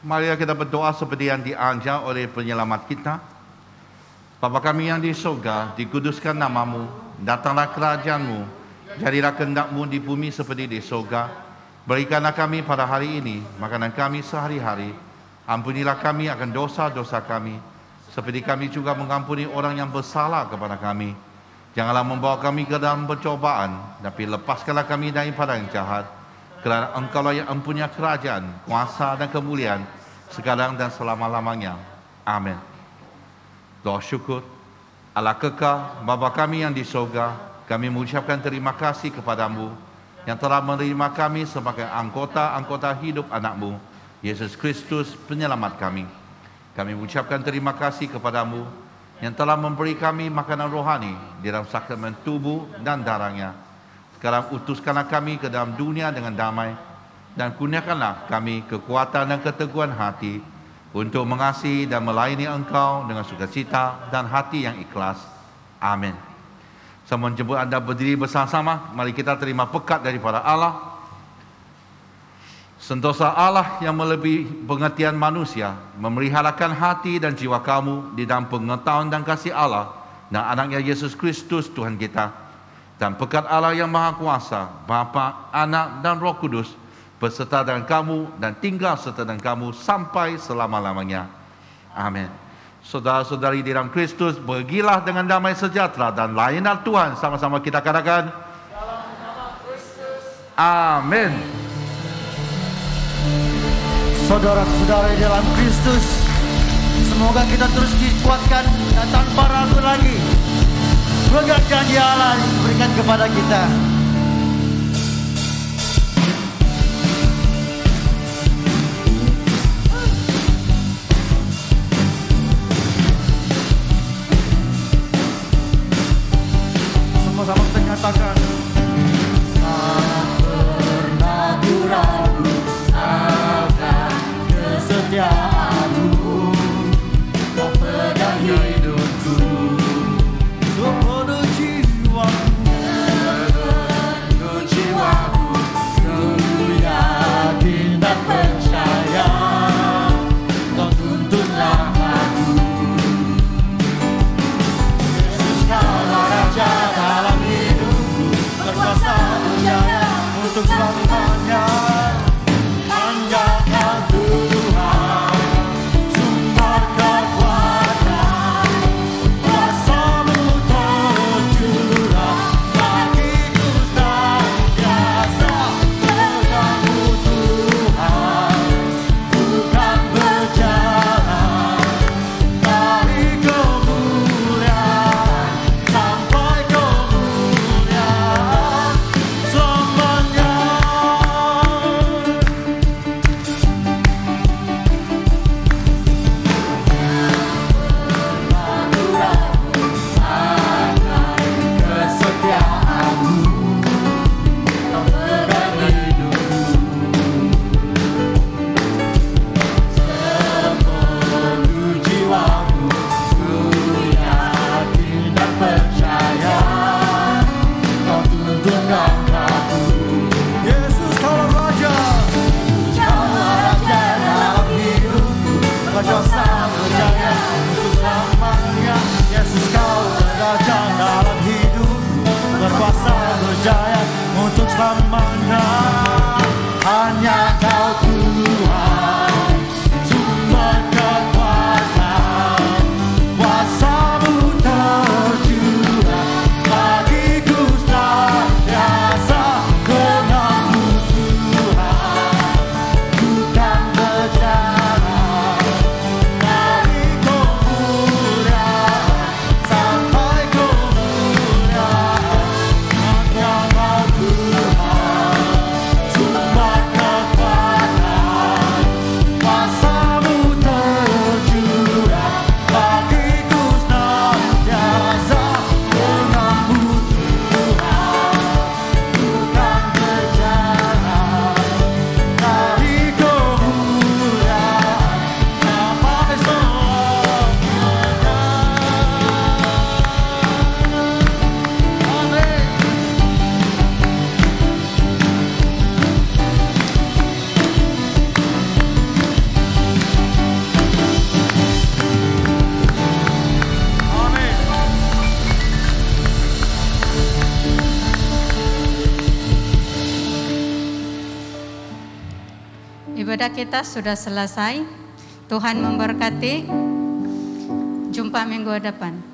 Mari kita berdoa seperti yang diajar oleh penyelamat kita. Bapa kami yang di surga, dikuduskan namamu, datanglah kerajaanmu, jadilah kehendak-mu di bumi seperti di surga. Berikanlah kami pada hari ini makanan kami sehari-hari. Ampunilah kami akan dosa-dosa kami, seperti kami juga mengampuni orang yang bersalah kepada kami. Janganlah membawa kami ke dalam percobaan, tapi lepaskanlah kami daripada yang jahat. Kerana Engkau-lah yang mempunyai kerajaan, kuasa dan kemuliaan sekarang dan selama-lamanya. Amin. Doa syukur. Allah kekal, Bapa kami yang di surga, kami mengucapkan terima kasih kepadamu yang telah menerima kami sebagai anggota hidup anak-Mu, Yesus Kristus penyelamat kami. Kami mengucapkan terima kasih kepadamu yang telah memberi kami makanan rohani di dalam sakramen tubuh dan darahnya. Sekarang utuskanlah kami ke dalam dunia dengan damai, dan kurniakanlah kami kekuatan dan keteguhan hati untuk mengasihi dan melayani Engkau dengan sukacita dan hati yang ikhlas. Amin. Saya menjemput anda berdiri bersama-sama. Mari kita terima berkat daripada Allah. Sentosa Allah yang melebihi pengertian manusia memeliharakan hati dan jiwa kamu di dalam pengetahuan dan kasih Allah dan anaknya Yesus Kristus Tuhan kita. Dan berkat Allah yang Maha Kuasa, Bapa, Anak dan Roh Kudus berserta dengan kamu dan tinggal serta dengan kamu sampai selama-lamanya. Amin. Saudara-saudari di dalam Kristus, pergilah dengan damai sejahtera dan layanilah Tuhan. Sama-sama kita katakan, dalam nama Kristus. Amin. Saudara-saudara di dalam Kristus, semoga kita terus dikuatkan dan tanpa ragu lagi pegang janji Allah yang diberikan kepada kita. Sama-sama kita nyatakan, tak pernah ragu akan kesetiaanmu, kau pegang hidupku, sepenuh jiwaku, ku yakin dan percaya, kau tuntunlah aku. Yesus kaulah Raja dalam hidupku, berkuasa berjaya untuk selamanya. Ibadah kita sudah selesai. Tuhan memberkati. Jumpa minggu depan.